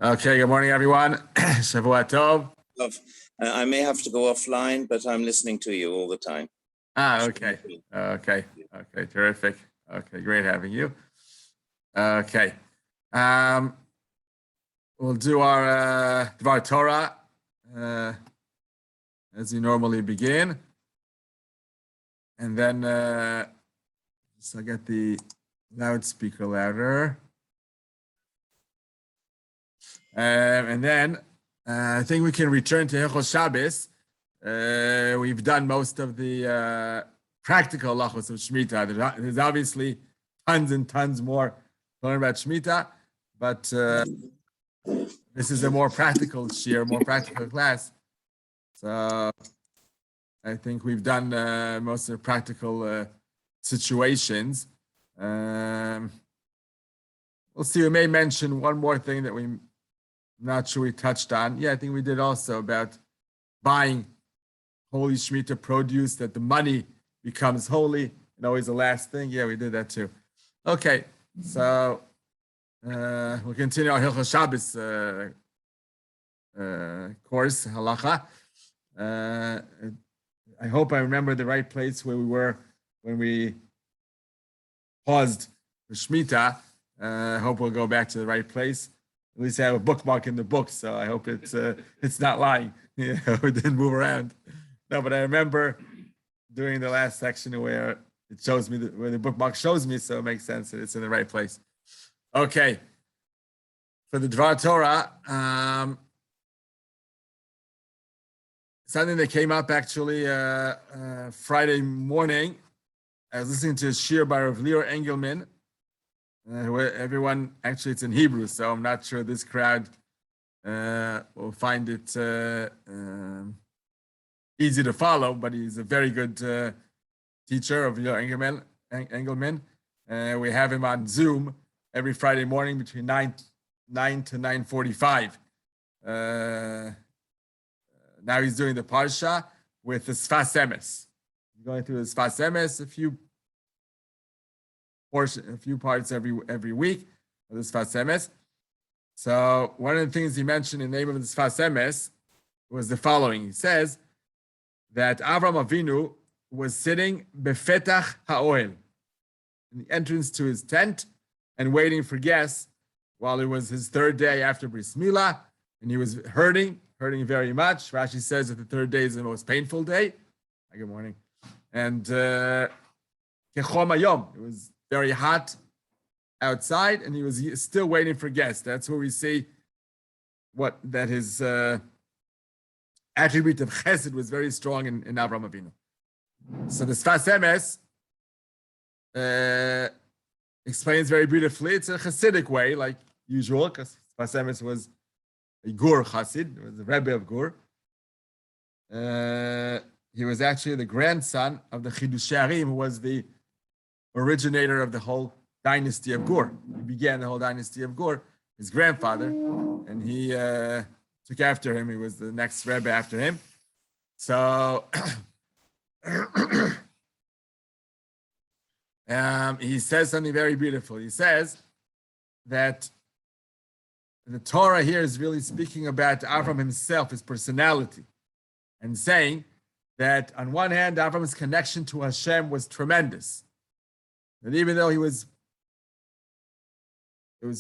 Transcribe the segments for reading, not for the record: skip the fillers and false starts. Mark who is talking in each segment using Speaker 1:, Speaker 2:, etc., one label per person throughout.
Speaker 1: Okay, good morning, everyone. Shavua Tov.
Speaker 2: I may have to go offline, but I'm listening to you all the time.
Speaker 1: Okay. Okay, terrific. Okay, great having you. Okay. We'll do our Dvar Torah as we normally begin. And then, so I get the loudspeaker louder. And then I think we can return to HaOhel Shabbos. We've done most of the practical halachos of Shmitah. There's obviously tons and tons more to learn about Shmitah, but this is a more practical shiur, more practical class. So I think we've done most of the practical situations. We'll see. We may mention one more thing that we're not sure we touched on. Yeah, I think we did also about buying holy Shmitah produce, that the money becomes holy, and always the last thing. Yeah, we did that too. Okay, so we'll continue our HaOhel Shabbos course, halacha. I hope I remember the right place where we were when we paused for Shmitah. I hope we'll go back to the right place. At least I have a bookmark in the book, so I hope it's not lying. Yeah, we didn't move around. No, but I remember doing the last section where it shows me where the bookmark shows me, so it makes sense that it's in the right place. Okay. For the Dvar Torah, something that came up actually Friday morning. I was listening to a shiur by Rav Lior Engelman. Everyone, actually, it's in Hebrew, so I'm not sure this crowd will find it easy to follow, but he's a very good teacher of Engelman. We have him on Zoom every Friday morning between 9 to 9:45. Now he's doing the Parsha with the Sfas Emes. He's going through the Sfas Emes, a few parts every week of the Sfas Emes. So one of the things he mentioned in the name of the Sfas Emes was the following. He says that Avram Avinu was sitting Petach HaOhel, in the entrance to his tent, and waiting for guests while it was his third day after Bris Milah, and he was hurting very much. Rashi says that the third day is the most painful day. Good morning. And Kechom Hayom, it was very hot outside, and he was still waiting for guests. That's where we see that his attribute of chesed was very strong in Avram Avinu. So the Sfas Emes explains very beautifully. It's a Hasidic way, like usual, because Sfas Emes was a Gur Chassid, was the Rebbe of Gur. He was actually the grandson of the Chidushei Harim, who was the originator of the whole dynasty of Gur. He began the whole dynasty of Gur, his grandfather, and he took after him. He was the next Rebbe after him. So he says something very beautiful. He says that the Torah here is really speaking about Avram himself, his personality, and saying that on one hand, Avram's connection to Hashem was tremendous. And even though it was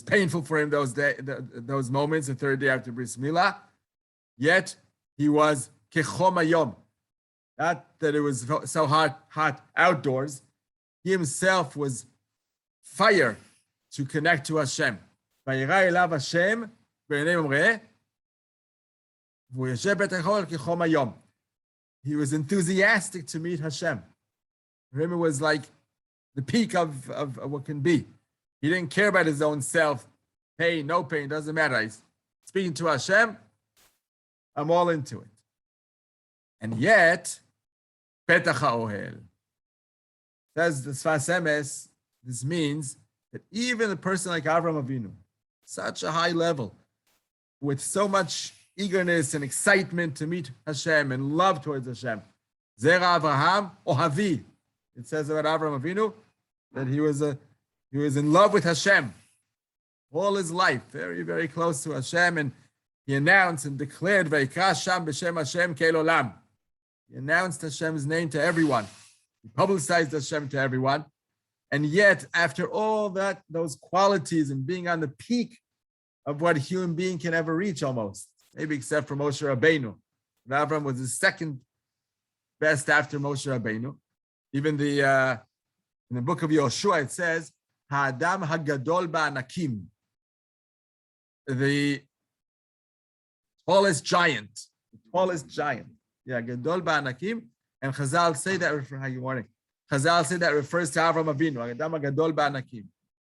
Speaker 1: painful for him those moments, the third day after Bris Milah, yet he was Kechom Hayom. Not that it was so hot outdoors. He himself was fire to connect to Hashem. Vayira elav Hashem b'nei Mamreh, v'yoshev Petach HaOhel Kechom Hayom. He was enthusiastic to meet Hashem. For him, it was like the peak of what can be. He didn't care about his own self. Pain, no pain, doesn't matter. He's speaking to Hashem. I'm all into it. And yet, Petach HaOhel says the Sfas Emes, this means that even a person like Avram Avinu, such a high level, with so much eagerness and excitement to meet Hashem and love towards Hashem, Zera Avraham Ohavi. It says about Avram Avinu that he was in love with Hashem. all his life, very, very close to Hashem, and he announced and declared, Vayikra Sham b'Shem Hashem Keil Olam. He announced Hashem's name to everyone. He publicized Hashem to everyone. And yet, after all that, those qualities and being on the peak of what a human being can ever reach almost, maybe except for Moshe Rabbeinu. Avram was the second best after Moshe Rabbeinu. Even in the book of Yoshua, it says, Ha'adam hagadol ba'anakim. The tallest giant. Yeah, gadol ba'anakim. And Chazal say that, good morning. Chazal say that refers to Avram Avinu. Ha'adam hagadol ba'anakim.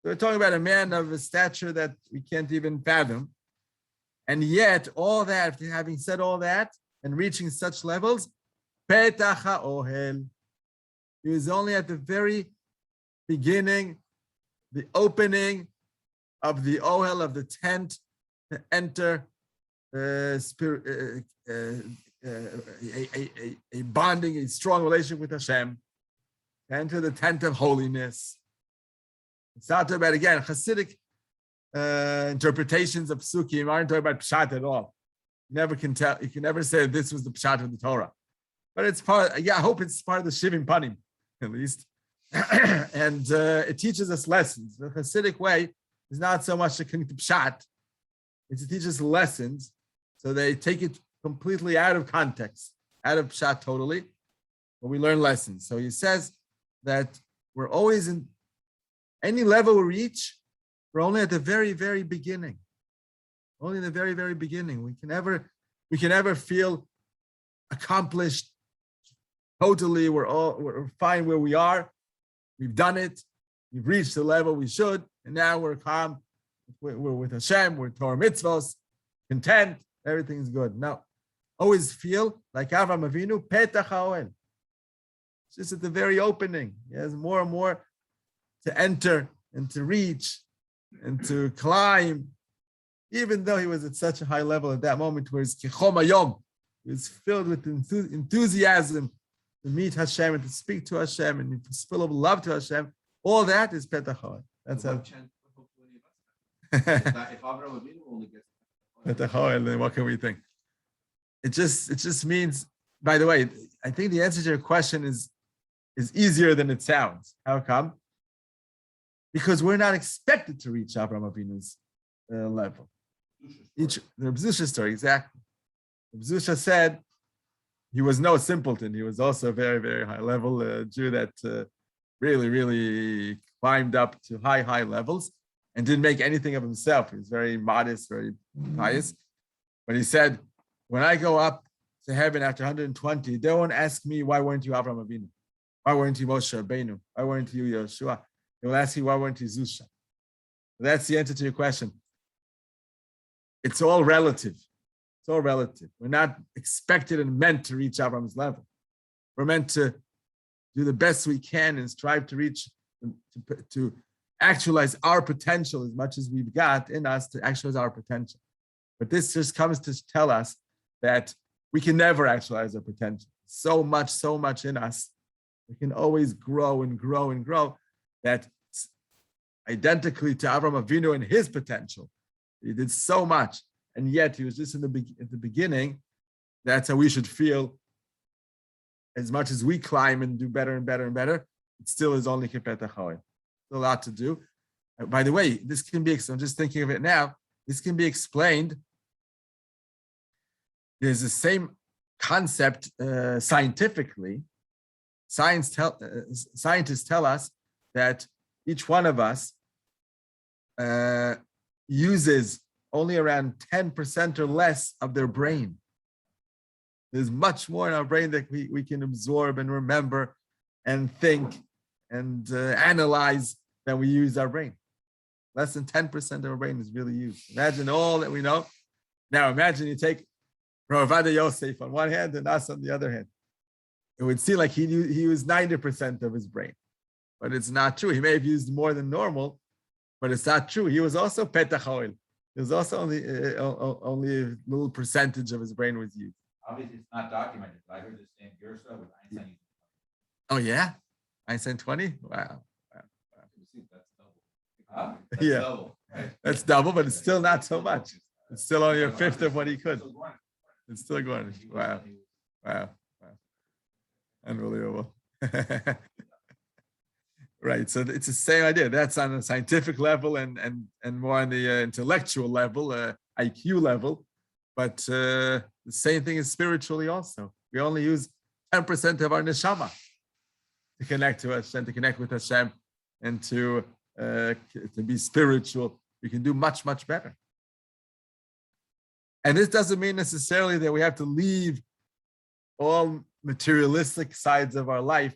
Speaker 1: So we're talking about a man of a stature that we can't even fathom. And yet, all that, having said all that, and reaching such levels, Petach HaOhel. He was only at the very beginning, the opening of the Ohel, of the tent, to enter a bonding, a strong relationship with Hashem, to enter the tent of holiness. It's not about, again, Hasidic interpretations of Psukim aren't talking about Pshat at all. You never can tell, you can never say this was the Pshat of the Torah. But it's part, I hope it's part of the Shivim Panim, at least. And it teaches us lessons. The Hasidic way is not so much to Pshat, it's to teach us lessons. So they take it completely out of context, out of Pshat totally, but we learn lessons. So he says that we're always in any level we reach, we're only at the very, very beginning. Only in the very, very beginning. We can never feel accomplished totally. We're fine where we are. We've done it. We've reached the level we should, and now we're calm. We're with Hashem. We're Torah mitzvos, content. Everything's good. No, always feel like Avram Avinu, Petach HaOhel. It's just at the very opening. He has more and more to enter and to reach and to climb, even though he was at such a high level at that moment where his Kechom Hayom, he was filled with enthusiasm to meet Hashem and to speak to Hashem and to spill of love to Hashem. All that is Petach HaOhel. That's how. If Avram Avinu only gets Petach HaOhel, then what can we think? It just means, by the way, I think the answer to your question is easier than it sounds. How come? Because we're not expected to reach Avram Avinu's level. The Reb Zusha story, exactly. Reb Zusha said he was no simpleton. He was also a very, very high level Jew that really, really climbed up to high levels and didn't make anything of himself. He was very modest, very pious. But he said, when I go up to heaven after 120, they won't ask me, why weren't you Avram Avinu? Why weren't you Moshe Rabbeinu? Why weren't you Yeshua? They will ask you, why weren't you Zusha? That's the answer to your question. It's all relative. It's all relative. We're not expected and meant to reach Avram's level. We're meant to do the best we can and strive to reach, to actualize our potential as much as we've got in us to actualize our potential. But this just comes to tell us that we can never actualize our potential. So much in us. We can always grow and grow and grow. That identically to Avram Avinu and his potential. He did so much, and yet he was just at the beginning. That's how we should feel. As much as we climb and do better and better and better, it still is only Petach HaOhel. Still a lot to do. By the way, this can be, I'm just thinking of it now, this can be explained. There's the same concept scientifically. Scientists tell us that each one of us uses only around 10% or less of their brain. There's much more in our brain that we can absorb and remember and think and analyze than we use our brain. Less than 10% of our brain is really used. Imagine all that we know. Now imagine you take Rav Ovadia Yosef on one hand and us on the other hand. It would seem like he used 90% of his brain. But it's not true. He may have used more than normal, but it's not true. He was also Petach HaOhel. It was also only a little percentage of his brain was used.
Speaker 3: Obviously, it's not documented, but I heard this same Gersa with Einstein.
Speaker 1: Oh, yeah? Einstein 20? Wow.
Speaker 3: That's double.
Speaker 1: Yeah.
Speaker 3: Double.
Speaker 1: That's double, but it's still not so much. It's still only a fifth of what he could. It's still going. Wow. Unbelievable. Right. So it's the same idea. That's on a scientific level and more on the intellectual level, IQ level. But the same thing is spiritually also. We only use 10% of our neshama to connect to Hashem, to connect with Hashem, and to be spiritual. We can do much, much better. And this doesn't mean necessarily that we have to leave all materialistic sides of our life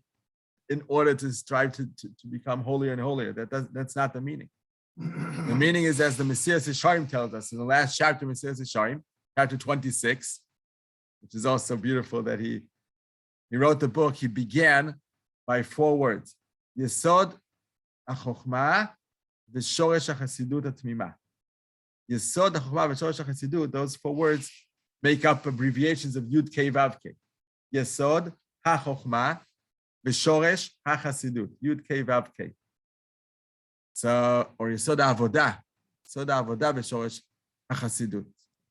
Speaker 1: in order to strive to become holier and holier. That's not the meaning. The meaning is, as the Messias Yesharim tells us in the last chapter, Messias Yesharim, chapter 26, which is also beautiful that he wrote the book. He began by 4 words: Yesod HaChochmah v'Shoresh HaChasidut HaTmimah. Yesod HaChochmah v'Shoresh HaChasidut, those 4 words make up abbreviations of Yud Kei Vav Kei. Yesod HaChochmah v'Shoresh HaChasidut, Yud Kei Vav Kei. So, or Yesod HaAvodah, v'Shoresh HaChasidut.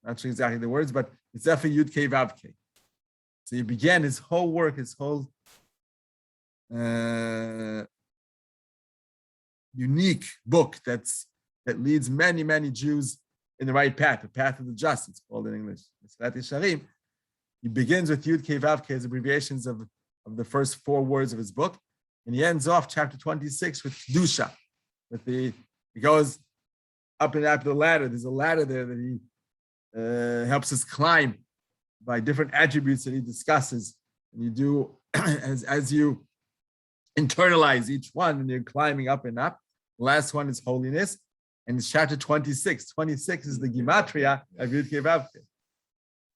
Speaker 1: Not sure exactly the words, but it's definitely Yud Kei Vav Kei. So he began his whole work, his whole unique book that leads many, many Jews in the right path, the path of the just, it's called in English. He begins with Yud Kei Vav Kei as abbreviations of the first 4 words of his book, and he ends off chapter 26 with Kedusha. He goes up and up the ladder. There's a ladder there that he helps us climb by different attributes that he discusses. And you do, as you internalize each one, and you're climbing up and up. The last one is holiness, and it's chapter 26. 26 is the gematria of Yud Kei Vav Kei.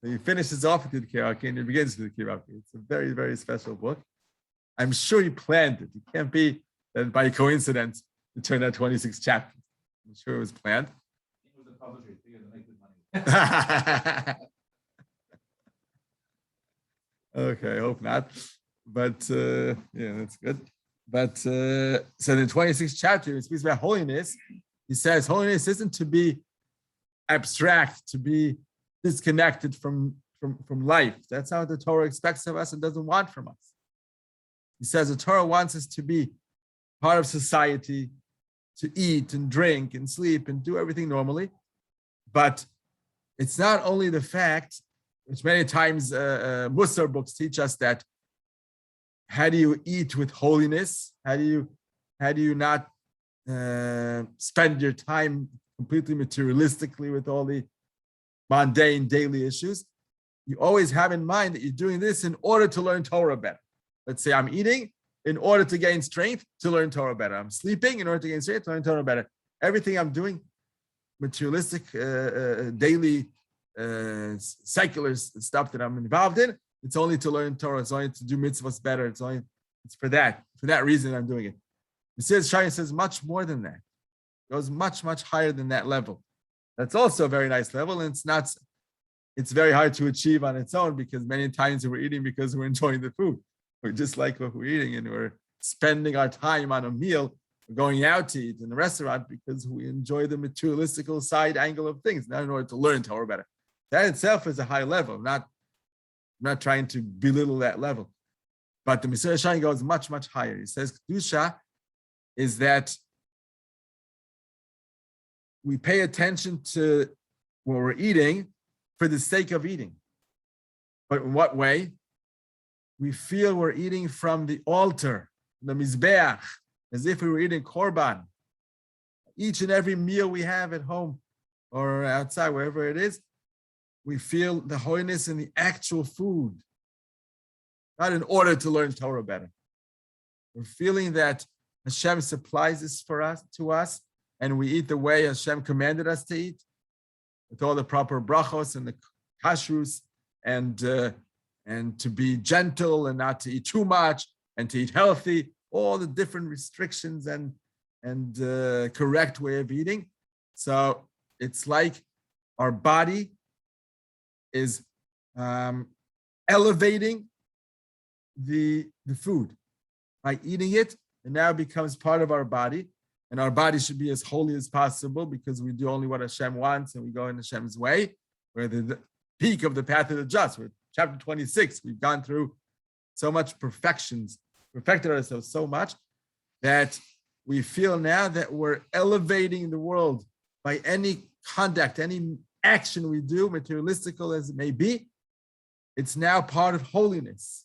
Speaker 1: So he finishes off with Yud Kei Vav Kei and he begins with Yud Kei Vav Kei. It's a very, very special book. I'm sure he planned it. It can't be that by coincidence it turned out 26 chapters. I'm sure it was planned.
Speaker 3: He was a publisher. He figured to make good money.
Speaker 1: Okay, I hope not. But yeah, that's good. But so in the 26th chapter, it speaks about holiness. He says holiness isn't to be abstract, to be disconnected from life. That's not what the Torah expects of us and doesn't want from us. He says the Torah wants us to be part of society, to eat and drink and sleep and do everything normally. But it's not only the fact, which many times Musar books teach us, that how do you eat with holiness? How do you not spend your time completely materialistically with all the mundane daily issues? You always have in mind that you're doing this in order to learn Torah better. Let's say I'm eating in order to gain strength to learn Torah better. I'm sleeping in order to gain strength to learn Torah better. Everything I'm doing, materialistic, daily, secular stuff that I'm involved in, it's only to learn Torah. It's only to do mitzvahs better. It's for that reason I'm doing it. Shai says much more than that. It goes much, much higher than that level. That's also a very nice level, and it's very hard to achieve on its own, because many times we're eating because we're enjoying the food. We're just like what we're eating, and we're spending our time on a meal, we're going out to eat in a restaurant because we enjoy the materialistical side angle of things, not in order to learn Torah better. That itself is a high level. I'm not trying to belittle that level. But the Messiah Shai goes much, much higher. He says Kedusha is that we pay attention to what we're eating for the sake of eating. But in what way? We feel we're eating from the altar, the Mizbeach, as if we were eating Korban. Each and every meal we have at home or outside, wherever it is, we feel the holiness in the actual food, not in order to learn Torah better. We're feeling that Hashem supplies this to us, and we eat the way Hashem commanded us to eat, with all the proper brachos and the kashrus, and to be gentle and not to eat too much and to eat healthy, all the different restrictions and correct way of eating. So it's like our body is elevating the food by eating it, and now becomes part of our body. and our body should be as holy as possible because we do only what Hashem wants and we go in Hashem's way. We're the peak of the path of the just. We're chapter 26. We've gone through so much perfected ourselves so much that we feel now that we're elevating the world by any conduct, any action we do, materialistical as it may be. It's now part of holiness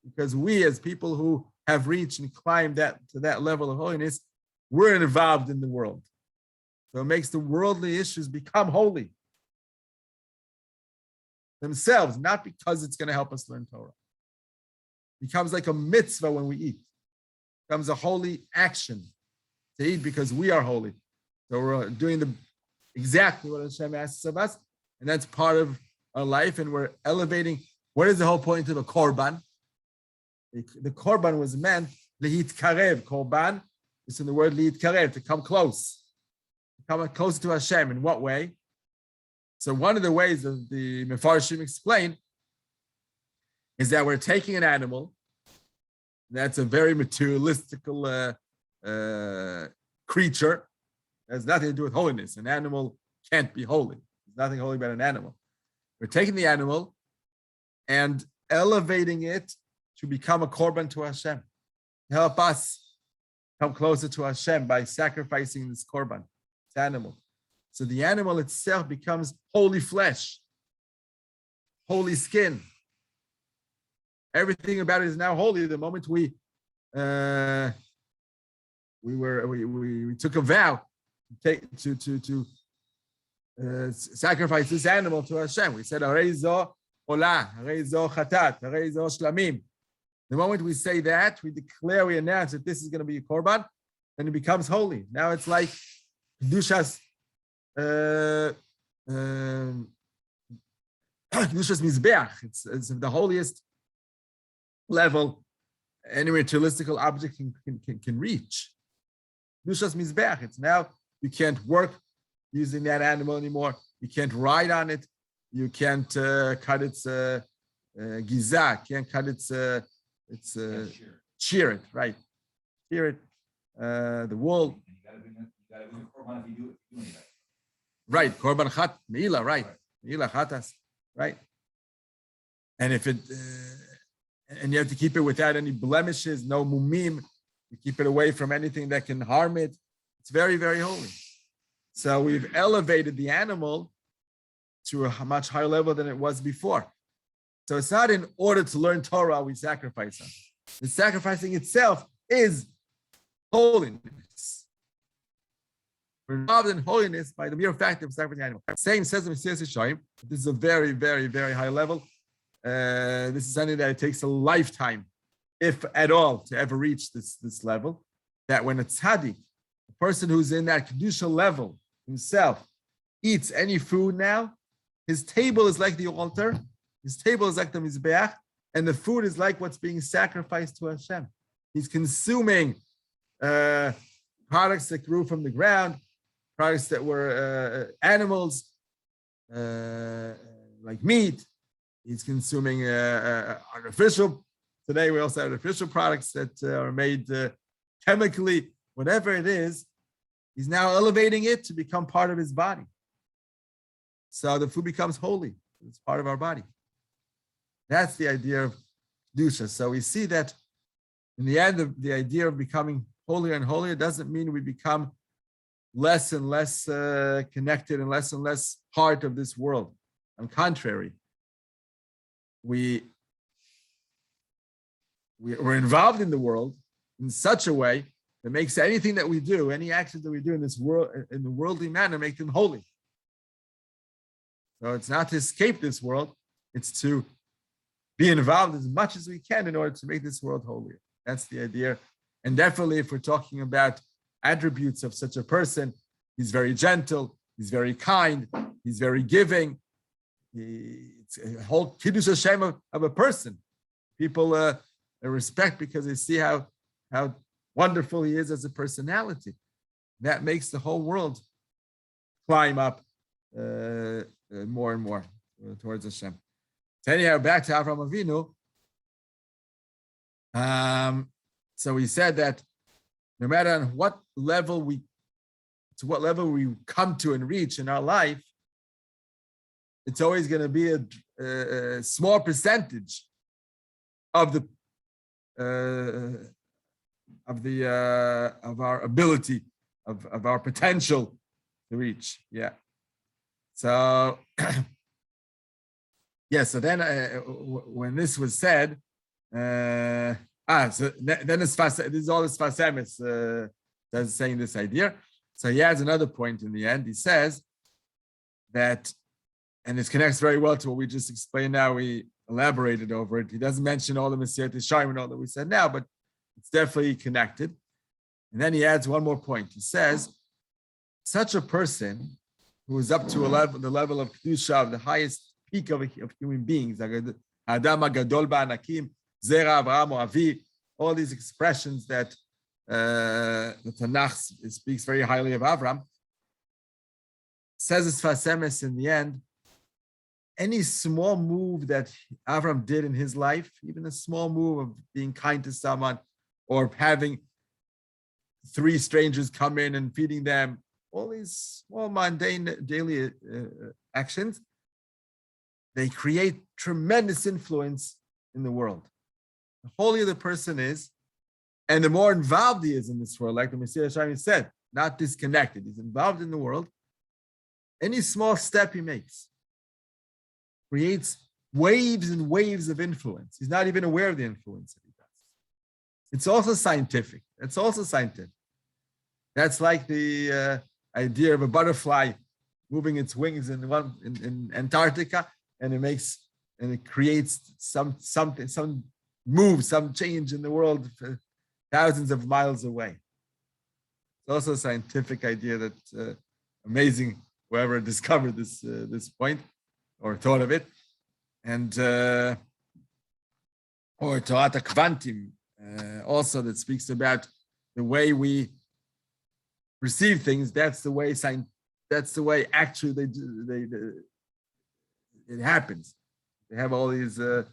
Speaker 1: because we, as people who have reached and climbed to that level of holiness, we're involved in the world. So it makes the worldly issues become holy themselves, not because it's going to help us learn Torah. It becomes like a mitzvah when we eat. It becomes a holy action to eat because we are holy. So we're doing exactly what Hashem asks of us, and that's part of our life, and we're elevating. What is the whole point of a Korban? The Korban was meant, lehit karev, Korban, it's in the word lehit karev, to come close. To come close to Hashem. In what way? So one of the ways that the Mefarshim explain is that we're taking an animal, that's a very materialistical creature, it has nothing to do with holiness. An animal can't be holy. There's nothing holy about an animal. We're taking the animal and elevating it to become a korban to Hashem, to help us come closer to Hashem by sacrificing this korban, this animal. So the animal itself becomes holy flesh, holy skin. Everything about it is now holy. The moment we took a vow to sacrifice this animal to Hashem. We said, "Harei zo olah, harei zo chatat, harei zo shlamim." The moment we say that, we declare, we announce that this is going to be a korban, then it becomes holy. Now it's like kedushas mizbeach. It's the holiest level any materialistical object can reach. Kedushas mizbeach. It's now you can't work using that animal anymore. You can't ride on it. You can't cut its giza. Can't cut its shear it, right? Shear it, the wool.
Speaker 3: And you gotta bring a korban if you do anything.
Speaker 1: Right, korban chat, meila, right? Meila chatas, right? And if it, and you have to keep it without any blemishes, no mumim. You keep it away from anything that can harm it. It's very, very holy. So we've elevated the animal to a much higher level than it was before. So it's not in order to learn Torah we sacrifice them. The sacrificing itself is holiness. We're involved in holiness by the mere fact of sacrificing the animal. Same says in Mesilas Yesharim. This is a very, very, very high level. This is something that it takes a lifetime, if at all, to ever reach this level. That when a tzaddik, a person who's in that kedusha level himself, eats any food now, his table is like the altar, his table is like the mizbeach, and the food is like what's being sacrificed to Hashem. He's consuming products that grew from the ground, products that were animals, like meat. He's consuming artificial. Today we also have artificial products that are made chemically. Whatever it is, he's now elevating it to become part of his body. So the food becomes holy. It's part of our body. That's the idea of kedusha. So we see that in the end, the idea of becoming holier and holier doesn't mean we become less and less connected and less part of this world. On the contrary, we're involved in the world in such a way that makes anything that we do, any actions that we do in this world, in the worldly manner, make them holy. So it's not to escape this world, it's to be involved as much as we can in order to make this world holier. That's the idea. And definitely if we're talking about attributes of such a person, he's very gentle, he's very kind, he's very giving. It's a whole kiddush Hashem of a person. People respect because they see how wonderful he is as a personality. That makes the whole world climb up more and more towards Hashem. So anyhow, back to Avraham Avinu. So we said that no matter on what level we to what level we come to and reach in our life, it's always going to be a small percentage of our ability, of our potential to reach. Yeah. So yeah. So then when this was said, so then this is all this Fasemis that's saying this idea. So he adds another point in the end. He says that, and this connects very well to what we just explained now. We elaborated over it. He doesn't mention all the Mesirat Yesharim and all that we said now, but it's definitely connected. And then he adds one more point. He says, such a person who is up to the level of Kedusha, of the highest peak of human beings, Adam HaGadol Ba'anakim, Zera Avraham Avi, all these expressions that the Tanakh speaks very highly of Avram, says as Fasemes in the end, any small move that Avram did in his life, even a small move of being kind to someone or having 3 strangers come in and feeding them, all these small mundane daily actions, they create tremendous influence in the world. The holier the person is, and the more involved he is in this world, like the Messiah Shami said, not disconnected, he's involved in the world, any small step he makes creates waves and waves of influence. He's not even aware of the influence that he does. It's also scientific. That's like the idea of a butterfly moving its wings in Antarctica, and it creates some change in the world for thousands of miles away. It's also a scientific idea that amazing whoever discovered this point or thought of it, and or Torah Kvantim also that speaks about the way we perceive things. That's the way actually it happens. They have all these do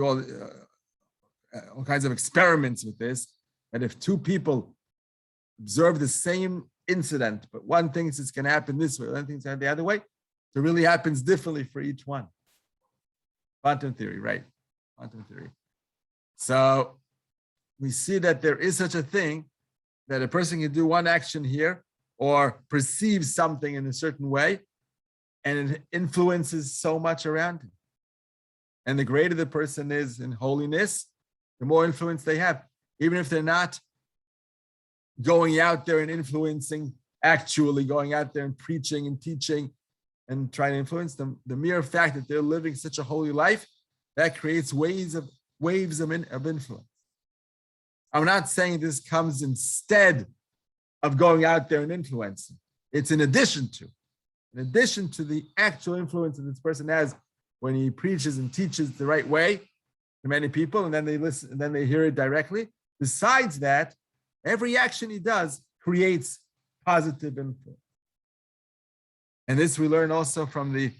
Speaker 1: all kinds of experiments with this, that if 2 people observe the same incident, but one thinks it's going to happen this way, one thinks it's going to happen the other way, it really happens differently for each one. Quantum theory, right? Quantum theory. So we see that there is such a thing, that a person can do one action here or perceive something in a certain way, and it influences so much around him. And the greater the person is in holiness, the more influence they have, even if they're not going out there and influencing, actually going out there and preaching and teaching and trying to influence them. The mere fact that they're living such a holy life, that creates waves of influence. I'm not saying this comes instead of going out there and influencing. It's in addition to the actual influence that this person has when he preaches and teaches the right way to many people, and then they listen, and then they hear it directly. Besides that, every action he does creates positive influence. And this we learn also from the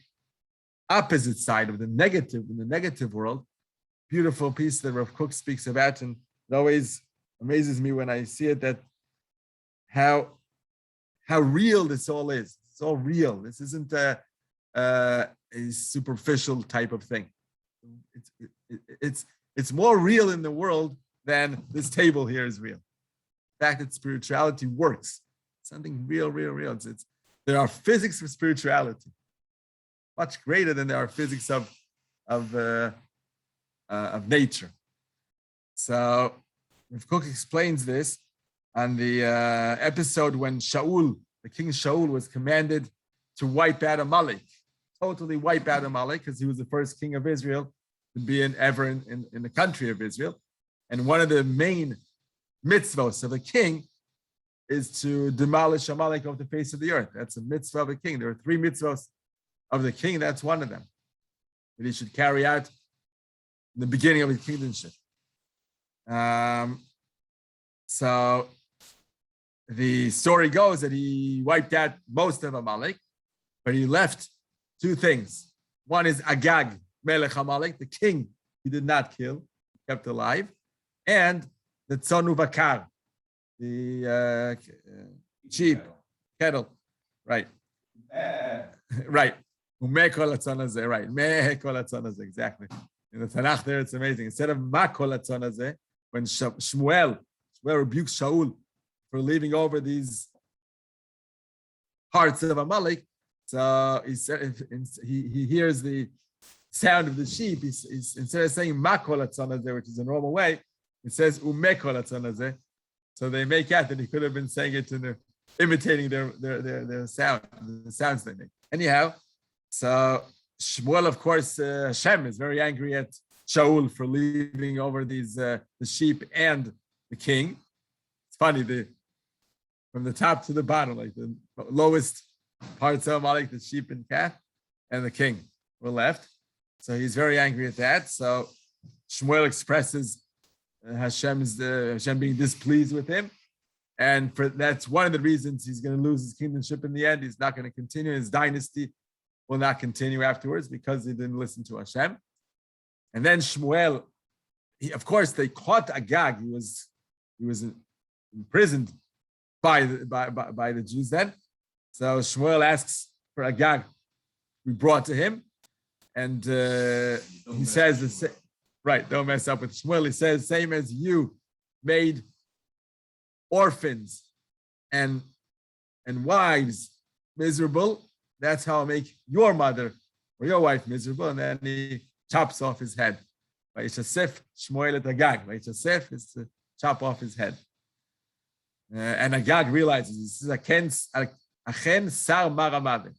Speaker 1: opposite side of the negative, in the negative world. Beautiful piece that Rav Kook speaks about, and it always amazes me when I see it, that how real this all is. It's all real. This isn't a superficial type of thing. It's more real in the world than this table here is real. The fact that spirituality works, something real. There are physics of spirituality, much greater than there are physics of nature. So, Rav Kook explains this on the episode when Shaul, the king Shaul, was commanded to wipe out Amalek, totally wipe out Amalek, because he was the first king of Israel to be in the country of Israel. And one of the main mitzvahs of a king is to demolish Amalek off the face of the earth. That's a mitzvah of a king. There are 3 mitzvahs of the king. That's one of them that he should carry out in the beginning of his kingdomship. So the story goes that he wiped out most of Amalek, but he left 2 things. One is Agag, Melech Amalek, the king he did not kill, kept alive, and the Tzonu Bakar, the sheep, cattle, right? Right. Umeh kol hatzon hazeh, right? Meh kol hatzon hazeh, exactly. In the Tanakh there, it's amazing. Instead of ma kol hatzon hazeh, when Shmuel rebukes Shaul for leaving over these parts of Amalek, so he said he hears the sound of the sheep. He's instead of saying ma kol hatzon hazeh, which is a normal way, it says umeh kol hatzon hazeh. So they make out that he could have been saying it in imitating their sound, the sounds they make. Anyhow, so Shmuel, of course, Hashem is very angry at Shaul for leaving over these the sheep and the king. It's funny, from the top to the bottom, like the lowest parts of Amalek, the sheep and calf, and the king were left. So he's very angry at that. So Shmuel expresses Hashem being displeased with him. And that's one of the reasons he's going to lose his kingdomship in the end. He's not going to continue. His dynasty will not continue afterwards because he didn't listen to Hashem. And then Shmuel, of course, they caught Agag. He was imprisoned by the Jews then. So Shmuel asks for Agag to be brought to him. And he says, right, don't mess up with Shmuel. He says, same as you made orphans and wives miserable, that's how I'll make your mother or your wife miserable. And then he chops off his head. Vayishasef Shmuel et Agag. Vayishasef is to chop off his head. And Agag realizes this is achen sar maramadet.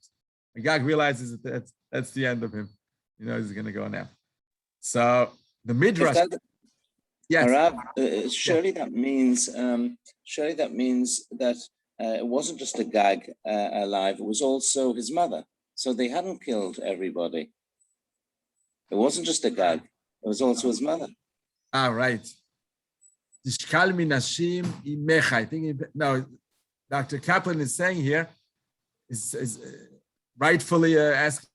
Speaker 1: Agag realizes that that's the end of him. You know he's going to go now. So the midrash. Yes.
Speaker 2: Rav, surely that means that it wasn't just Agag alive; it was also his mother. So they hadn't killed everybody. It wasn't just Agag; it was also his mother.
Speaker 1: Right. Tishkal minashim imecha. I think no. Dr. Kaplan is saying here is rightfully asking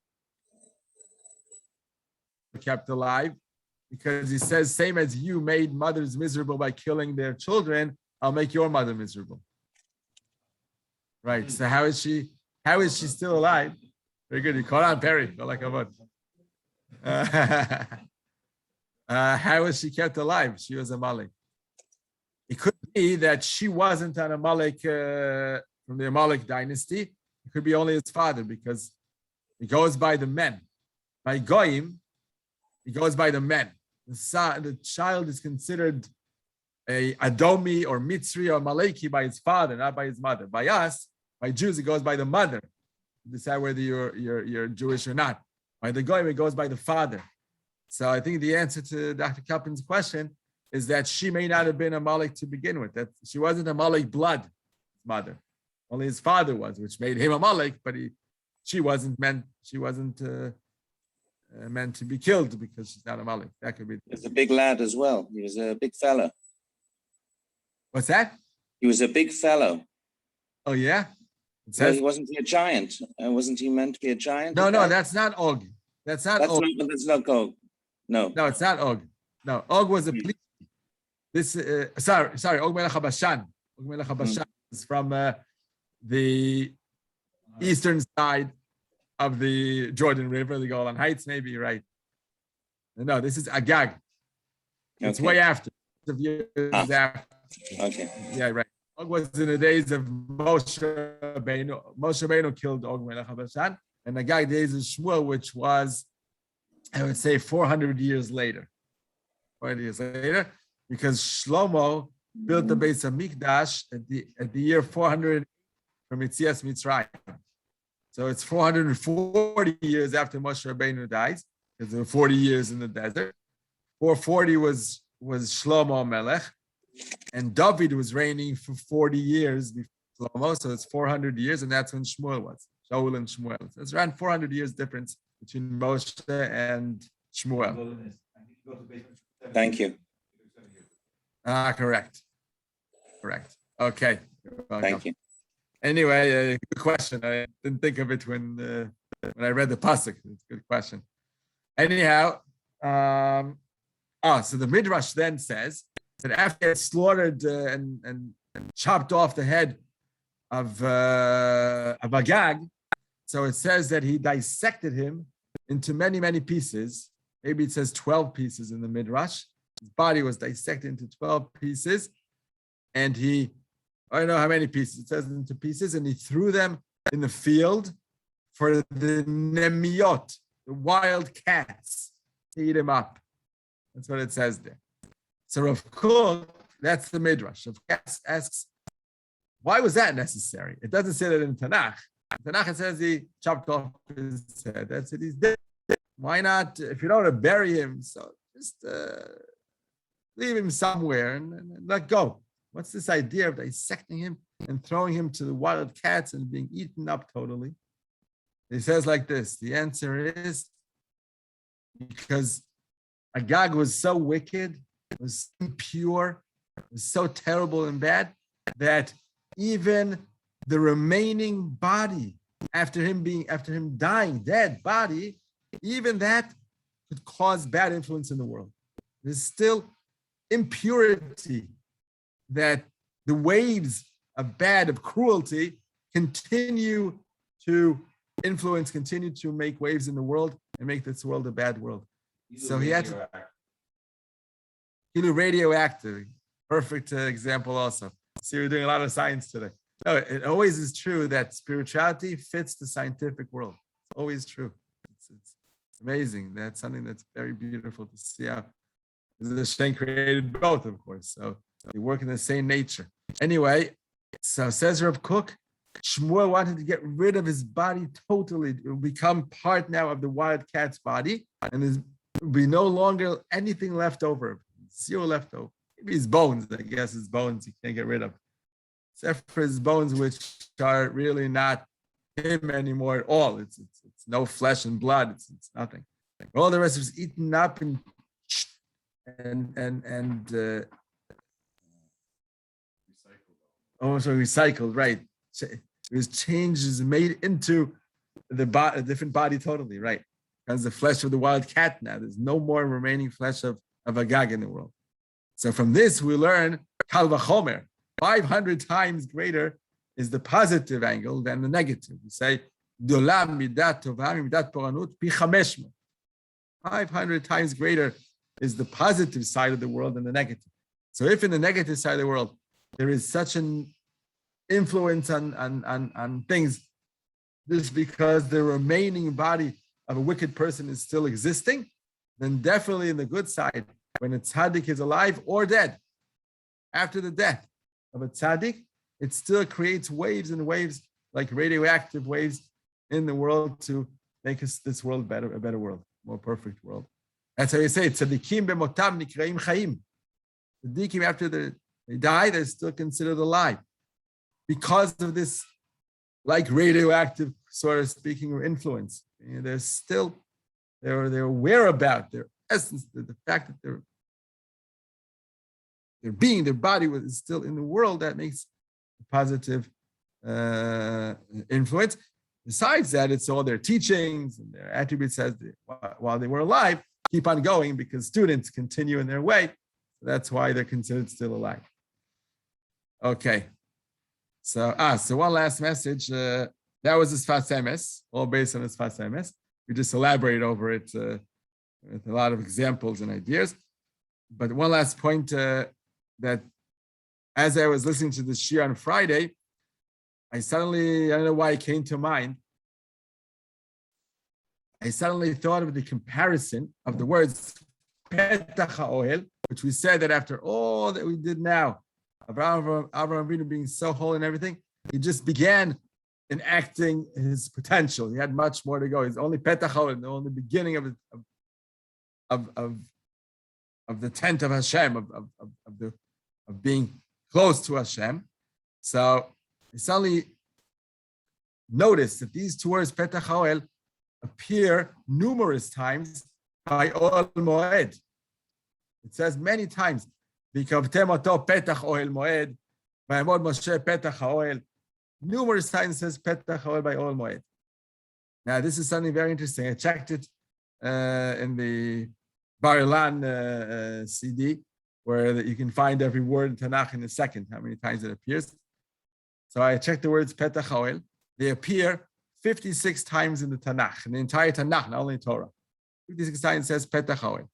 Speaker 1: kept alive. Because he says, same as you made mothers miserable by killing their children, I'll make your mother miserable. Right. So how is she still alive? Very good. You caught on, Perry. How is she kept alive? She was Amalek. It could be that she wasn't an Amalek from the Amalek dynasty. It could be only his father because it goes by the men. By Goyim, it goes by the men. The child is considered a Adomi or Mitzri or Maleki by his father, not by his mother. By us, by Jews, it goes by the mother. You decide whether you're Jewish or not. By the Goyim, it goes by the father. So I think the answer to Dr. Kaplan's question is that she may not have been a Malek to begin with. That she wasn't a Malek blood mother. Only his father was, which made him a Malek, but she wasn't meant to be killed because she's not a Malek. That could be.
Speaker 2: He was a big lad as well. He was a big fellow.
Speaker 1: What's that?
Speaker 2: He was a big fellow.
Speaker 1: Oh yeah.
Speaker 2: Wasn't he a giant? Wasn't he meant to be a giant?
Speaker 1: No, that's not Og. That's not Og.
Speaker 2: That's not Og. No,
Speaker 1: it's not Og. No, Og was a police. This sorry, Og Melech HaBashan. Og Melech HaBashan is from the eastern side of the Jordan River, the Golan Heights, maybe you're right. No, this is Agag. It's way after. Years after.
Speaker 2: Okay.
Speaker 1: Yeah, right. Og was in the days of Moshe Rabbeinu. Moshe Rabbeinu killed Og Melech HaBashan, and Agag days of Shmuel, which was, I would say, 400 years later. 400 years later, because Shlomo built the Beis HaMikdash at the year 400 from Yetzias Mitzrayim. So it's 440 years after Moshe Rabbeinu dies, because there were 40 years in the desert. 440 was Shlomo Melech, and David was reigning for 40 years before Shlomo, so it's 400 years, and that's when Shmuel was, Shaul and Shmuel. So it's around 400 years difference between Moshe and Shmuel.
Speaker 2: Thank you.
Speaker 1: Correct. Okay.
Speaker 2: Thank you.
Speaker 1: Anyway, good question. I didn't think of it when I read the pasuk. It's a good question. Anyhow, so the Midrash then says that after he had slaughtered and chopped off the head of Agag. So it says that he dissected him into many, many pieces. Maybe it says 12 pieces in the Midrash. His body was dissected into 12 pieces. And I don't know how many pieces, it says into pieces, and he threw them in the field for the Nemiot, the wild cats, to eat him up. That's what it says there. So Rav Kook, that's the Midrash. Rav Kook asks, why was that necessary? It doesn't say that in Tanakh. In Tanakh it says he chopped off his head. That's it, he's dead. Why not, if you don't want to bury him, so just leave him somewhere and let go. What's this idea of dissecting him and throwing him to the wild cats and being eaten up totally? He says like this, the answer is because Agag was so wicked, was so impure, was so terrible and bad that even the remaining body after him dying, dead body, even that could cause bad influence in the world. There's still impurity that the waves of cruelty continue to influence, continue to make waves in the world and make this world a bad world. So he had to radioactive, perfect example also. See, we're doing a lot of science today. No, it always is true that spirituality fits the scientific world. It's always true. It's amazing. That's something that's very beautiful to see how the Shem created both, of course. So they work in the same nature. Anyway, so says Rav Kook, Shmuel wanted to get rid of his body totally. It will become part now of the wild cat's body, and there will be no longer anything left over. Zero left over. Maybe his bones, I guess his bones he can't get rid of. Except for his bones, which are really not him anymore at all. It's no flesh and blood. It's nothing. All the rest was eaten up and recycled, right? It was changes made into a different body totally, right? Because the flesh of the wild cat now. There's no more remaining flesh of Agag in the world. So from this we learn Kal Vachomer, 500 times greater is the positive angle than the negative. We say Dolam midat tova midat poranut pi 500. 500 times greater is the positive side of the world than the negative. So if in the negative side of the world there is such an influence on things, just because the remaining body of a wicked person is still existing, then definitely in the good side, when a tzaddik is alive or dead, after the death of a tzaddik, it still creates waves and waves, like radioactive waves in the world to make this world better, a better world, more perfect world. That's how you say it. Tzaddikim b'motam nikraim chaim. Tzaddikim, after they die, they're still considered alive. Because of this, like radioactive, sort of speaking, or influence. They're still, they're aware about their essence, the fact that their body is still in the world, that makes a positive influence. Besides that, it's all their teachings and their attributes as while they were alive, keep on going because students continue in their way. That's why they're considered still alive. Okay. So one last message. That was the Sfas Emes, all based on the Sfas Emes. We just elaborate over it with a lot of examples and ideas. But one last point that as I was listening to the Shir on Friday, I don't know why it came to mind. I suddenly thought of the comparison of the words Petach HaOhel, which we said that after all that we did now, Avraham Avinu being so holy and everything, he just began enacting his potential. He had much more to go. He's only Petach HaOhel, the only beginning of the tent of Hashem, of being close to Hashem. So he suddenly noticed that these two words, Petach HaOhel, appear numerous times by Ohel Moed. It says many times, V'kavtem oto Petach Ohel Moed, V'yamod Moshe Petach HaOhel. Numerous times it says Petach HaOhel by Ohel Moed. Now this is something very interesting. I checked it in the Bar Ilan CD, where you can find every word in Tanakh in a second, how many times it appears. So I checked the words Petach HaOhel. They appear 56 times in the Tanakh, in the entire Tanakh, not only Torah. 56 times it says Petach HaOhel.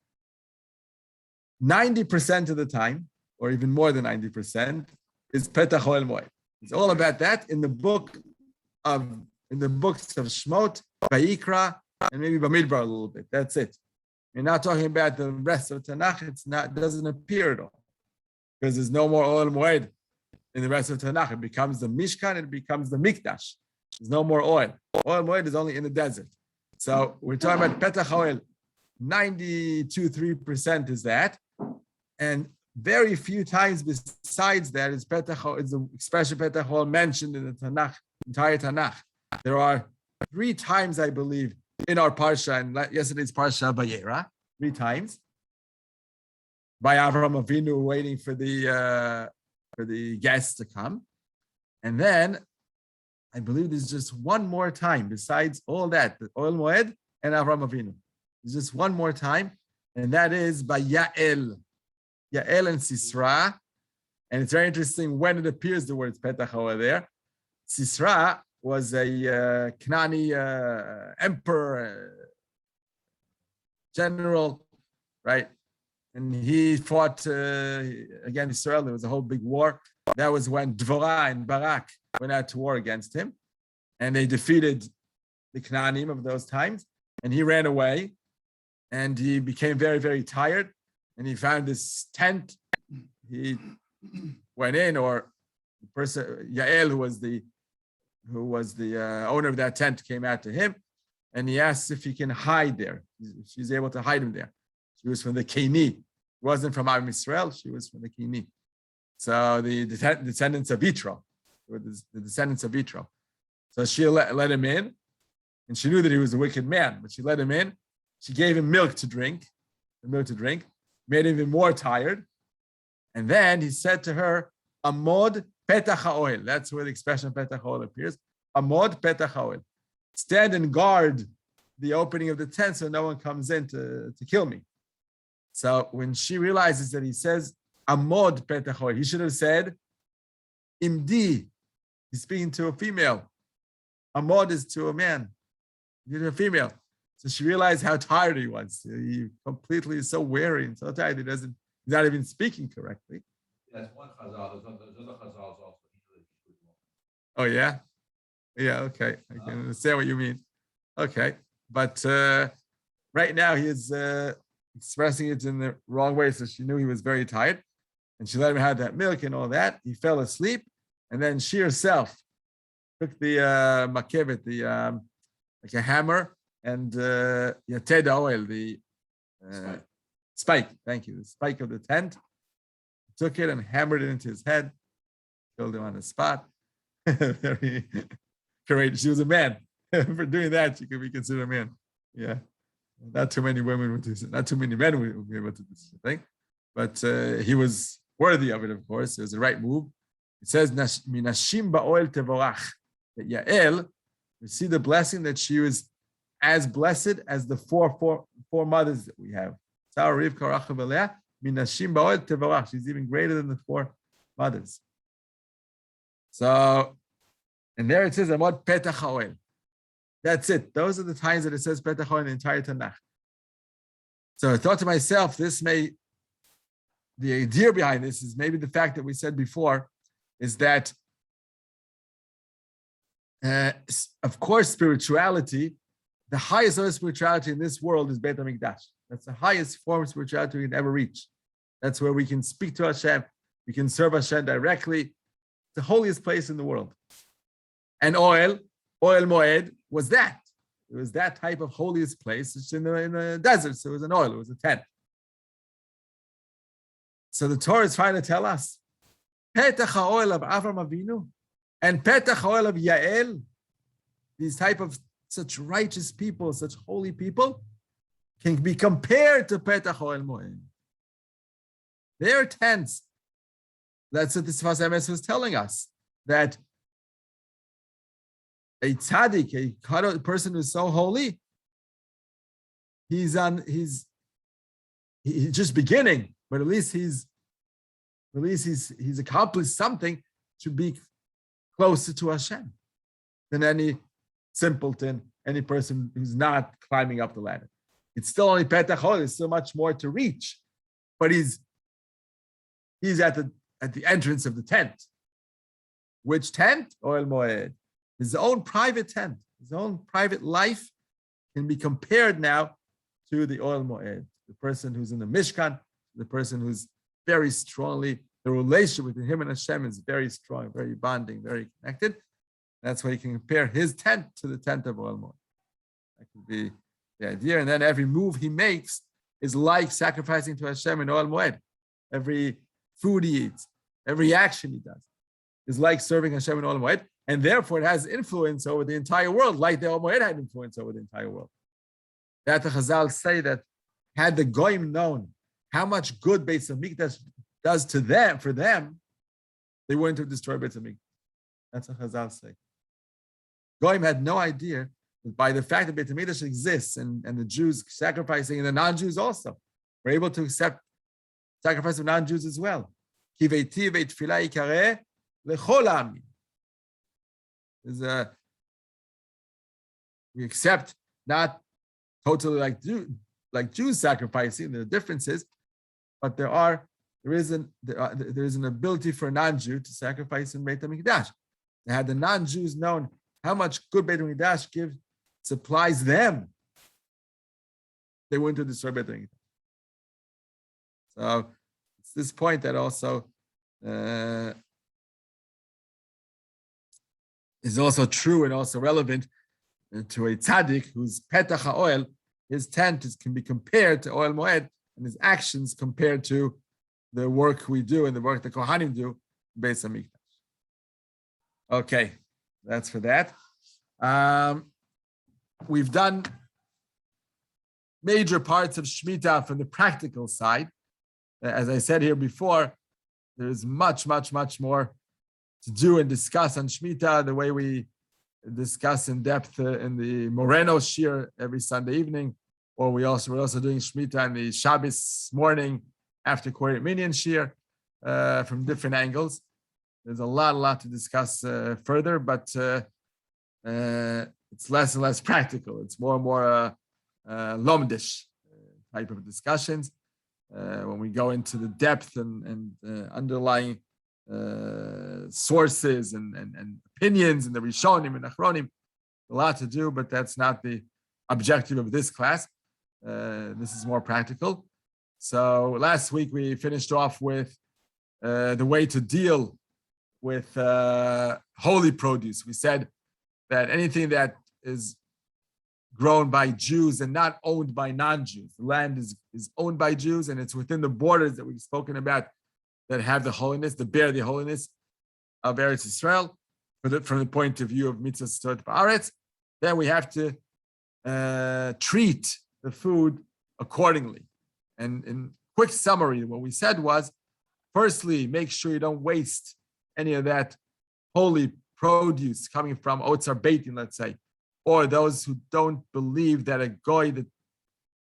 Speaker 1: 90% of the time, or even more than 90%, is Petach HaOhel Moed. It's all about that in the books of Shmot, Vayikra, and maybe Bamidbar a little bit. That's it. You're not talking about the rest of Tanakh. It doesn't appear at all, because there's no more Ohel Moed in the rest of Tanakh. It becomes the Mishkan, it becomes the Mikdash. There's no more oil. Ohel Moed is only in the desert. So we're talking about Petach HaOhel. 92.3% is that, and very few times besides that is Petach HaOhel, is the expression Petach HaOhel mentioned in the Tanakh, entire Tanakh. There are 3 times, I believe, in our parsha, and yesterday's parsha Vayera, 3 times. By Avraham Avinu waiting for the guests to come, and then I believe there's just one more time besides all that, the Ohel Moed and Avraham Avinu. There's just one more time, and that is by Yael and Sisra. And it's very interesting when it appears the words Petach HaOhel there. Sisra was a Knani emperor, general, right? And he fought against Israel. There was a whole big war. That was when Dvorah and Barak went out to war against him, and they defeated the Knaanim of those times. And he ran away, and he became very, very tired. And he found this tent. He went in, or the person Yael, who was the owner of that tent, came out to him, and he asked if he can hide there. She's able to hide him there. She was from the Keni. She wasn't from Am Yisrael. She was from the Keni. So the descendants of Yitro, the descendants of Yitro. So she let him in, and she knew that he was a wicked man, but she let him in. She gave him milk to drink, made him even more tired. And then he said to her, Amod Petach HaOhel. That's where the expression Petach HaOhel appears. Amod Petach HaOhel. Stand and guard the opening of the tent so no one comes in to kill me. So when she realizes that he says Amod Petach HaOhel, he should have said Imdi. He's speaking to a female. Amod is to a man. He's a female. So she realized how tired he was. He completely is so weary and so tired. He's not even speaking correctly.
Speaker 3: That's one chazal. There's other chazals also.
Speaker 1: Oh yeah, yeah. Okay, I can understand what you mean. Okay, but right now he is expressing it in the wrong way. So she knew he was very tired, and she let him have that milk and all that. He fell asleep, and then she herself took the makevet, like a hammer, and yated oil, the spike. Thank you, the spike of the tent. Took it and hammered it into his head, killed him on the spot. Very courageous. She was a man. For doing that, she could be considered a man. Yeah, not too many women would do. Not too many men would be able to do such a thing, but he was worthy of it. Of course, it was the right move. It says, "Minashim ba'oel tevorach." That Yael, we see the blessing that she was as blessed as the four mothers that we have. Sarah, Rivka, Rachel, Leah. Minashim ba'oel tevorach. She's even greater than the 4 mothers. So, and there it says, Amod Petach HaOhel. That's it. Those are the times that it says Petach HaOhel in the entire Tanakh. So I thought to myself, the idea behind this is maybe the fact that we said before is that, of course, spirituality, the highest level of spirituality in this world is Beit HaMikdash. That's the highest form of spirituality we can ever reach. That's where we can speak to Hashem. We can serve Hashem directly. The holiest place in the world. And Ohel Moed was that. It was that type of holiest place. It's in the desert. So it was an oil. It was a tent. So the Torah is trying to tell us, Petach HaOhel of Avraham Avinu and Petach HaOhel of Yael, these type of such righteous people, such holy people, can be compared to Petach HaOhel Moed. Their tents. That's what the Sfas Emes was telling us, that a tzaddik, a person who's so holy, he's just beginning, but at least he's At least he's accomplished something to be closer to Hashem than any simpleton, any person who's not climbing up the ladder. It's still only Petach HaOhel. There's still much more to reach, but he's at the entrance of the tent. Which tent? Ohel Moed. His own private tent, his own private life can be compared now to the Ohel Moed. The person who's in the Mishkan, the person who's very strongly, the relationship with him and Hashem is very strong, very bonding, very connected. That's why you can compare his tent to the tent of Ohel Moed. That could be the idea. And then every move he makes is like sacrificing to Hashem in Ohel Moed. Every food he eats, every action he does is like serving Hashem in Ohel Moed. And therefore it has influence over the entire world, like the Ohel Moed had influence over the entire world. That the Chazal say that had the Goyim known how much good Beis Hamikdash does to them, for them, they wouldn't have destroyed Beis Hamikdash. That's what Chazal say. Goyim had no idea that by the fact that Beis Hamikdash exists and the Jews sacrificing and the non-Jews also were able to accept sacrifice of non-Jews as well. We accept not totally like Jews sacrificing, there are differences, but there is an ability for a non-Jew to sacrifice in Beit HaMikdash. Had the non-Jews known how much good Beit HaMikdash supplies them, they wouldn't have destroyed Beit HaMikdash. So it's this point that also is also true and also relevant to a tzaddik whose Petach HaOhel, his tent can be compared to Ohel Moed, and his actions compared to the work we do and the work the Kohanim do in Beis Hamikdash. Okay, that's for that. We've done major parts of Shmitah from the practical side. As I said here before, there's much, much, much more to do and discuss on Shmitah, the way we discuss in depth in the Moreno Shir every Sunday evening, or we're also doing Shmitah in the Shabbos morning after Koret Minyan Shir from different angles. There's a lot to discuss further, but it's less and less practical. It's more and more lomdish type of discussions. When we go into the depth and underlying sources and opinions and the Rishonim and Achronim, a lot to do, but that's not the objective of this class. This is more practical. So last week we finished off with the way to deal with holy produce. We said that anything that is grown by Jews and not owned by non-Jews, the land is owned by Jews and it's within the borders that we've spoken about that have the holiness, that bear the holiness of Eretz Yisrael from the point of view of mitzvah stot ba'aretz, then we have to treat the food accordingly. And in quick summary, what we said was, firstly, make sure you don't waste any of that holy produce coming from Otzar Beitin, let's say, or those who don't believe that a goy that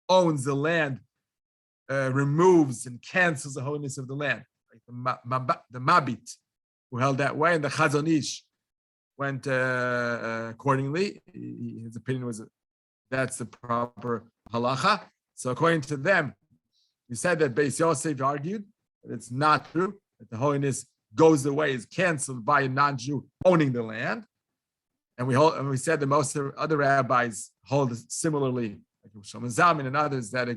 Speaker 1: owns the land removes and cancels the holiness of the land. Like the Mabit, who held that way, and the Chazon Ish went accordingly. His opinion was that's the proper halacha. So according to them, we said that Beis Yosef argued that it's not true, that the holiness goes away, is canceled by a non-Jew owning the land. And we said that most of the other rabbis hold similarly, like Shlomo Zalman and others, that the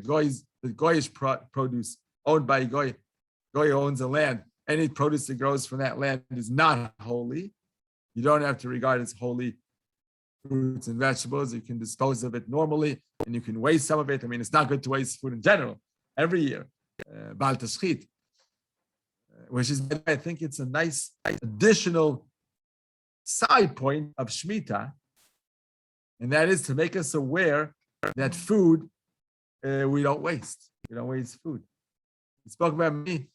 Speaker 1: goyish produce owned by a goy owns the land. Any produce that grows from that land is not holy. You don't have to regard it as holy fruits and vegetables. You can dispose of it normally, and you can waste some of it. I mean, it's not good to waste food in general every year. Bal Tashchit, which is, I think it's a nice additional side point of Shmitah, and that is to make us aware that food we don't waste. We don't waste food. We spoke about many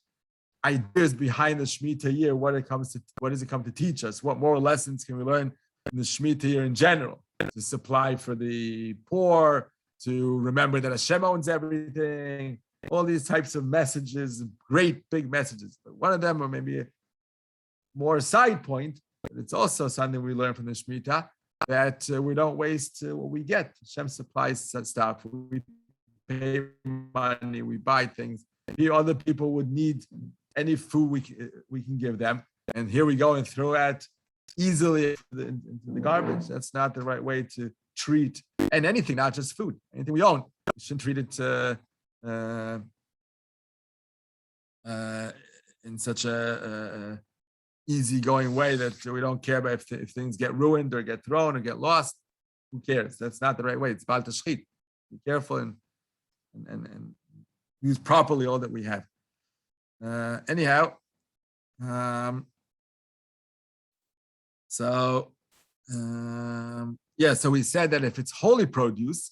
Speaker 1: ideas behind the Shmitah year. What does it come to teach us? What moral lessons can we learn in the Shmitah year in general? To supply for the poor, to remember that Hashem owns everything, all these types of messages, great big messages. But one of them, or maybe a more side point, but it's also something we learn from the Shmitah, that we don't waste what we get. Hashem supplies such stuff. We pay money, we buy things. Here, other people would need any food we can give them. And here we go and throw it easily into the garbage. That's not the right way to treat, and anything, not just food, anything we own. We shouldn't treat it in such a easygoing way that we don't care about if things get ruined or get thrown or get lost. Who cares? That's not the right way. It's bal tashchit. Be careful and use properly all that we have. Anyhow, so we said that if it's holy produce,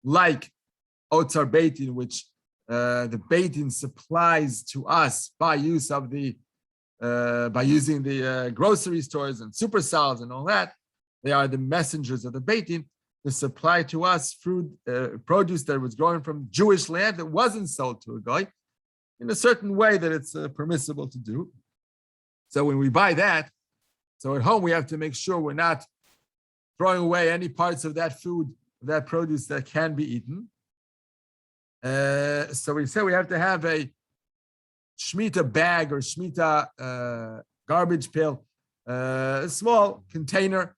Speaker 1: like otzar beitin, which the beitin supplies to us by use of by using the grocery stores and supersals and all that, they are the messengers of the beitin to supply to us fruit, produce that was grown from Jewish land that wasn't sold to a guy in a certain way that it's permissible to do. So when we buy that, so at home we have to make sure we're not throwing away any parts of that food, that produce that can be eaten. So we say we have to have a Shmita bag or Shmita garbage pail, a small container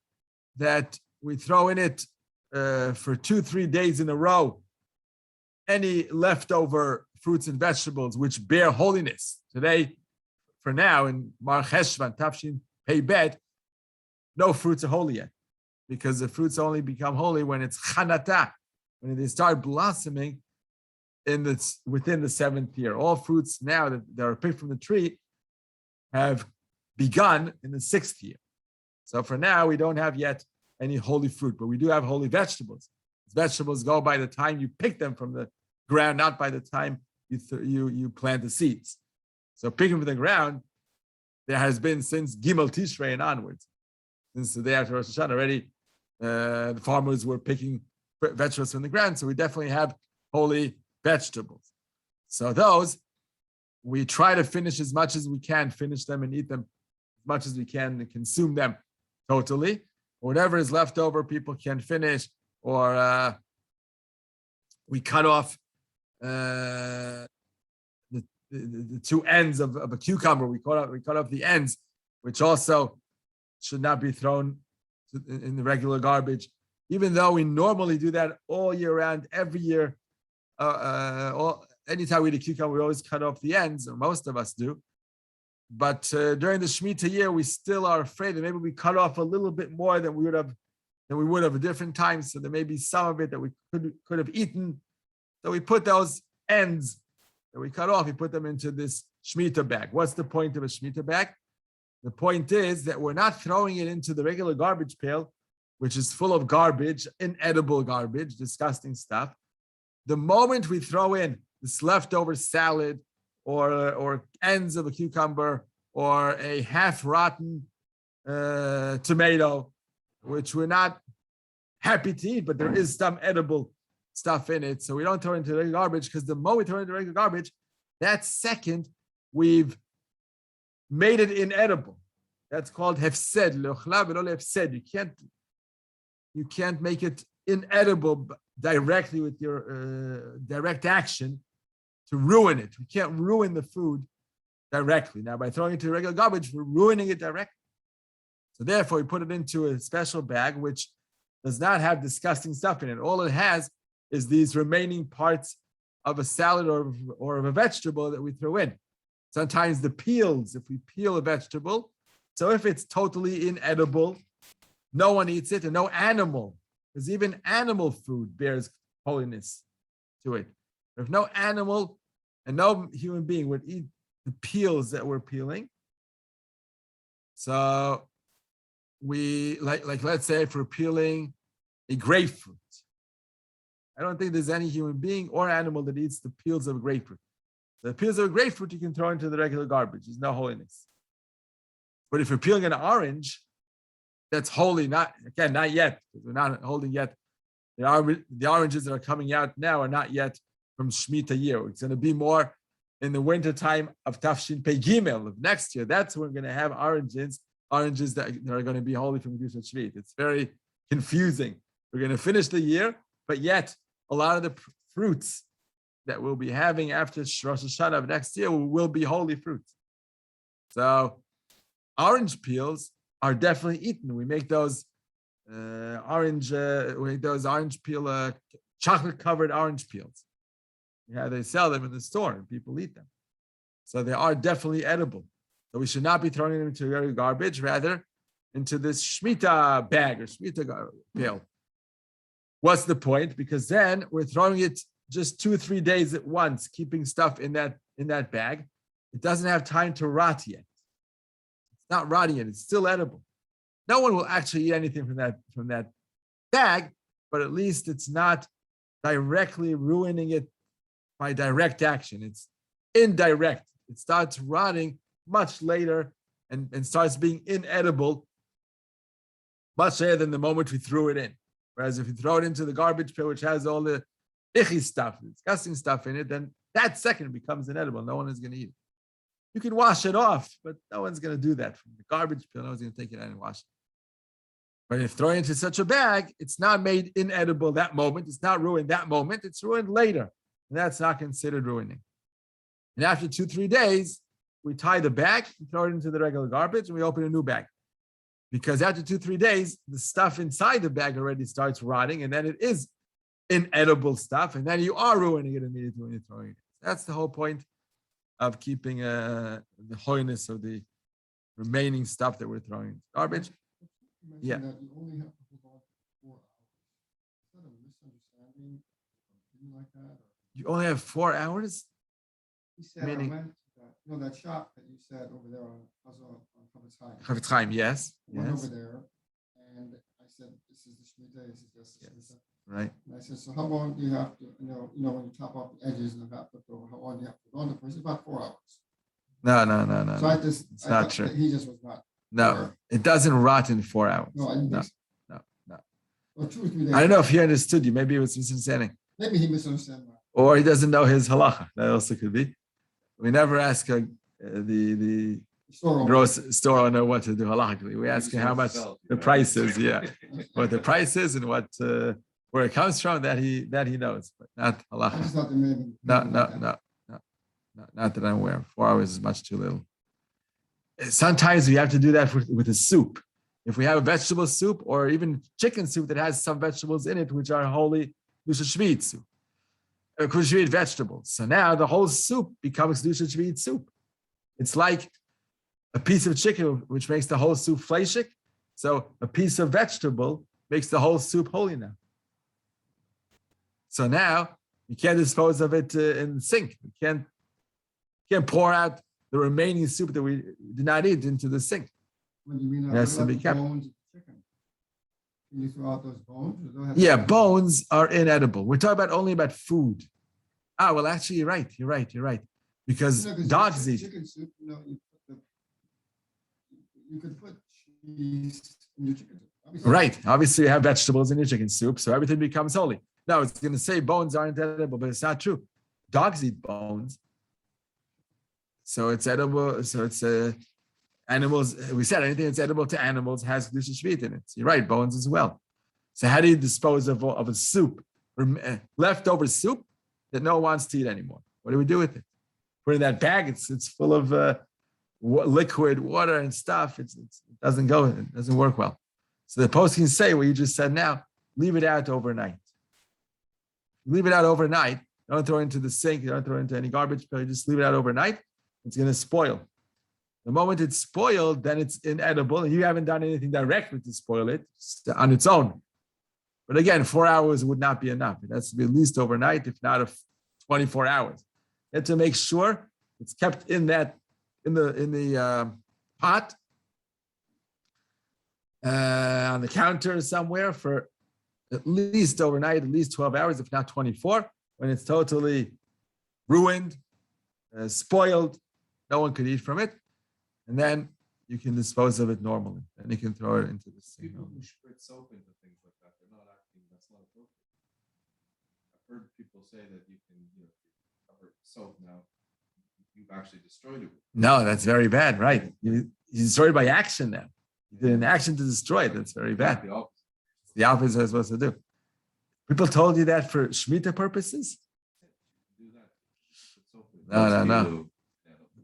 Speaker 1: that we throw in it for 2-3 days in a row any leftover fruits and vegetables which bear holiness. Today, for now, in Mar Cheshvan, Tafshin Pei Bet, no fruits are holy yet, because the fruits only become holy when it's chanata, when they start blossoming within the 7th year. All fruits now that are picked from the tree have begun in the 6th year. So for now, we don't have yet any holy fruit, but we do have holy vegetables. Vegetables go by the time you pick them from the ground, not by the time you plant the seeds. So picking from the ground, there has been since Gimel Tishrei and onwards. Since the day after Rosh Hashanah already, the farmers were picking vegetables from the ground. So we definitely have holy vegetables. So those, we try to finish as much as we can, finish them and eat them as much as we can and consume them totally. Whatever is left over, people can finish, or we cut off the two ends of a cucumber. We cut off the ends, which also should not be thrown in the regular garbage, even though we normally do that all year round, every year. Anytime we eat a cucumber, we always cut off the ends, or most of us do. But during the Shmitah year, we still are afraid that maybe we cut off a little bit more than we would have at different times. So there may be some of it that we could have eaten. So we put those ends that we cut off, we put them into this Shmitah bag. What's the point of a Shmitah bag? The point is that we're not throwing it into the regular garbage pail, which is full of garbage, inedible garbage, disgusting stuff. The moment we throw in this leftover salad or ends of a cucumber or a half-rotten tomato, which we're not happy to eat, but there is some edible stuff in it. So we don't throw it into the regular garbage, because the moment we throw it into regular garbage, that second we've made it inedible. That's called hefsed. You can't make it inedible directly with your direct action to ruin it. We can't ruin the food directly. Now, by throwing it into regular garbage, we're ruining it directly. So therefore, we put it into a special bag, which does not have disgusting stuff in it. All it has is these remaining parts of a salad or of a vegetable that we throw in. Sometimes the peels, if we peel a vegetable, so if it's totally inedible, no one eats it, and no animal, because even animal food bears holiness to it. If no animal and no human being would eat the peels that we're peeling, so we like let's say if we're peeling a grapefruit, I don't think there's any human being or animal that eats the peels of a grapefruit. The peels of a grapefruit you can throw into the regular garbage. There's no holiness. But if you're peeling an orange, that's holy. Not yet, because we're not holding yet. The oranges that are coming out now are not yet from Shmita year. It's going to be more in the winter time of Tafshin Pei Gimel of next year. That's when we're going to have oranges that are going to be holy from Kedushat Shvit. It's very confusing. We're going to finish the year, but yet a lot of the fruits that we'll be having after Rosh Hashanah of next year will be holy fruits. So orange peels are definitely eaten. We make those orange peel, chocolate covered orange peels. Yeah, they sell them in the store and people eat them. So they are definitely edible. So we should not be throwing them into regular garbage, rather into this Shmita bag or Shmita pail. What's the point? Because then we're throwing it just 2 or 3 days at once, keeping stuff in that bag. It doesn't have time to rot yet. It's not rotting yet. It's still edible. No one will actually eat anything from that bag, but at least it's not directly ruining it by direct action. It's indirect. It starts rotting much later and starts being inedible much later than the moment we threw it in. Whereas if you throw it into the garbage pail, which has all the icky stuff, disgusting stuff in it, then that second becomes inedible. No one is going to eat it. You can wash it off, but no one's going to do that from the garbage pail. No one's going to take it out and wash it. But if throwing it into such a bag, it's not made inedible that moment. It's not ruined that moment. It's ruined later. And that's not considered ruining. And after 2 or 3 days, we tie the bag, and throw it into the regular garbage, and we open a new bag. Because after 2 or 3 days, the stuff inside the bag already starts rotting, and then it is inedible stuff, and then you are ruining it immediately when you're throwing it. That's the whole point of keeping the holiness of the remaining stuff that we're throwing into garbage. Yeah.
Speaker 4: That you only have to hold on for 4 hours. Is that a misunderstanding? Something like that?
Speaker 1: You only have 4 hours?
Speaker 4: He said,
Speaker 1: Meaning-
Speaker 4: I went to that shop that you said over there on Chavetz
Speaker 1: Chavetz Chaim, yes.
Speaker 4: I went
Speaker 1: Yes.
Speaker 4: over there and I said, this is the Shmitah, this is just the
Speaker 1: Yes.
Speaker 4: Shmitah.
Speaker 1: Right.
Speaker 4: And I said, so how long do you have to, when you top off the edges and the back, how long do you have to go on the first? About 4 hours.
Speaker 1: No.
Speaker 4: So
Speaker 1: It's not
Speaker 4: thought
Speaker 1: true.
Speaker 4: that he just was not.
Speaker 1: No, it doesn't rot in 4 hours.
Speaker 4: No, I didn't
Speaker 1: No,
Speaker 4: think so.
Speaker 1: no.
Speaker 4: Well, 2 or 3 days.
Speaker 1: I don't know if he understood you. Maybe it was misunderstanding.
Speaker 4: Maybe he misunderstood.
Speaker 1: Or he doesn't know his halacha. That also could be. We never ask the gross store owner what to do halachically. We ask him how much the price is, what the price is and what where it comes from. That he knows, but not
Speaker 4: I
Speaker 1: halacha.
Speaker 4: just thought that maybe.
Speaker 1: No. Not that I'm aware of. 4 hours is much too little. Sometimes we have to do that with a soup. If we have a vegetable soup or even chicken soup that has some vegetables in it, which are holy Kedushat Shvit soup. Kedushat Shvit vegetables. So now the whole soup becomes Kedushat Shvit soup. It's like a piece of chicken, which makes the whole soup fleshik. So a piece of vegetable makes the whole soup holy now. So now you can't dispose of it in the sink. You can't pour out the remaining soup that we did not eat into the sink.
Speaker 4: What do you mean?
Speaker 1: Yes, to be
Speaker 4: the
Speaker 1: kept.
Speaker 4: bones of the chicken? Can you throw out those bones? Or they'll have
Speaker 1: Yeah,
Speaker 4: to-
Speaker 1: bones are inedible. We're talking only about food. Well, actually, you're right. Because
Speaker 4: 'cause
Speaker 1: dogs eat.
Speaker 4: chicken soup. You could put cheese in your chicken soup. Obviously.
Speaker 1: Right. Obviously, you have vegetables in your chicken soup, so everything becomes holy. No, it's going to say bones aren't edible, but it's not true. Dogs eat bones. So it's edible. So it's animals. We said anything that's edible to animals has Kedushat Shvit in it. So you're right, bones as well. So how do you dispose of a soup, leftover soup that no one wants to eat anymore? What do we do with it? Put it in that bag. It's full of liquid water and stuff. It doesn't go. It doesn't work well. So the post can say what you just said now. Leave it out overnight. Leave it out overnight. Don't throw it into the sink. Don't throw it into any garbage pail. Just leave it out overnight. It's going to spoil. The moment it's spoiled, then it's inedible. And you haven't done anything directly to spoil it on its own. But again, 4 hours would not be enough. It has to be at least overnight, if not 24 hours. You have to make sure it's kept in the pot on the counter somewhere for at least overnight, at least 12 hours, if not 24. When it's totally ruined, spoiled, no one could eat from it. And then you can dispose of it normally. And you can throw it into the sink.
Speaker 5: People who spritz soap into things like that, they're not acting, that's not appropriate. heard people say that you can, cover soap now. You've actually destroyed it.
Speaker 1: No, that's very bad, right? You destroyed by action now. You did an action to destroy it. That's very bad.
Speaker 5: The opposite.
Speaker 1: The opposite is supposed to do. People told you that for Shmita purposes?
Speaker 5: Do that. But
Speaker 1: No.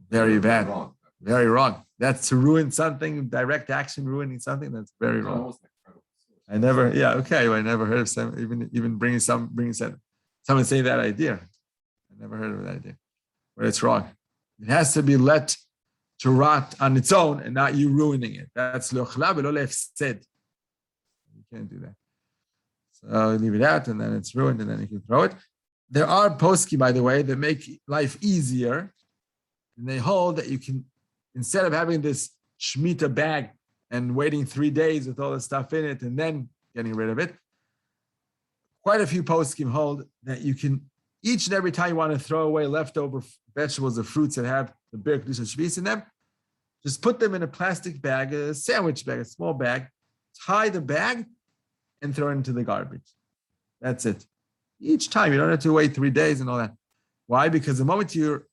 Speaker 1: Very bad.
Speaker 5: Wrong.
Speaker 1: Very wrong. That's to ruin something, direct action ruining something. That's very
Speaker 5: It's
Speaker 1: wrong.
Speaker 5: almost like credible source.
Speaker 1: I never heard of some even bringing someone say that idea. I never heard of that idea. But it's wrong. It has to be let to rot on its own and not you ruining it. That's lo'chla v'lo le'efsed. You can't do that. So leave it out, and then it's ruined, and then you can throw it. There are poskim, by the way, that make life easier, and they hold that you can, instead of having this Shmita bag and waiting 3 days with all the stuff in it and then getting rid of it, quite a few poskim hold that you can, each and every time you want to throw away leftover vegetables or fruits that have the birk dish and shvis in them, just put them in a plastic bag, a sandwich bag, a small bag, tie the bag, and throw it into the garbage. That's it. Each time, you don't have to wait 3 days and all that. Why? Because the moment you're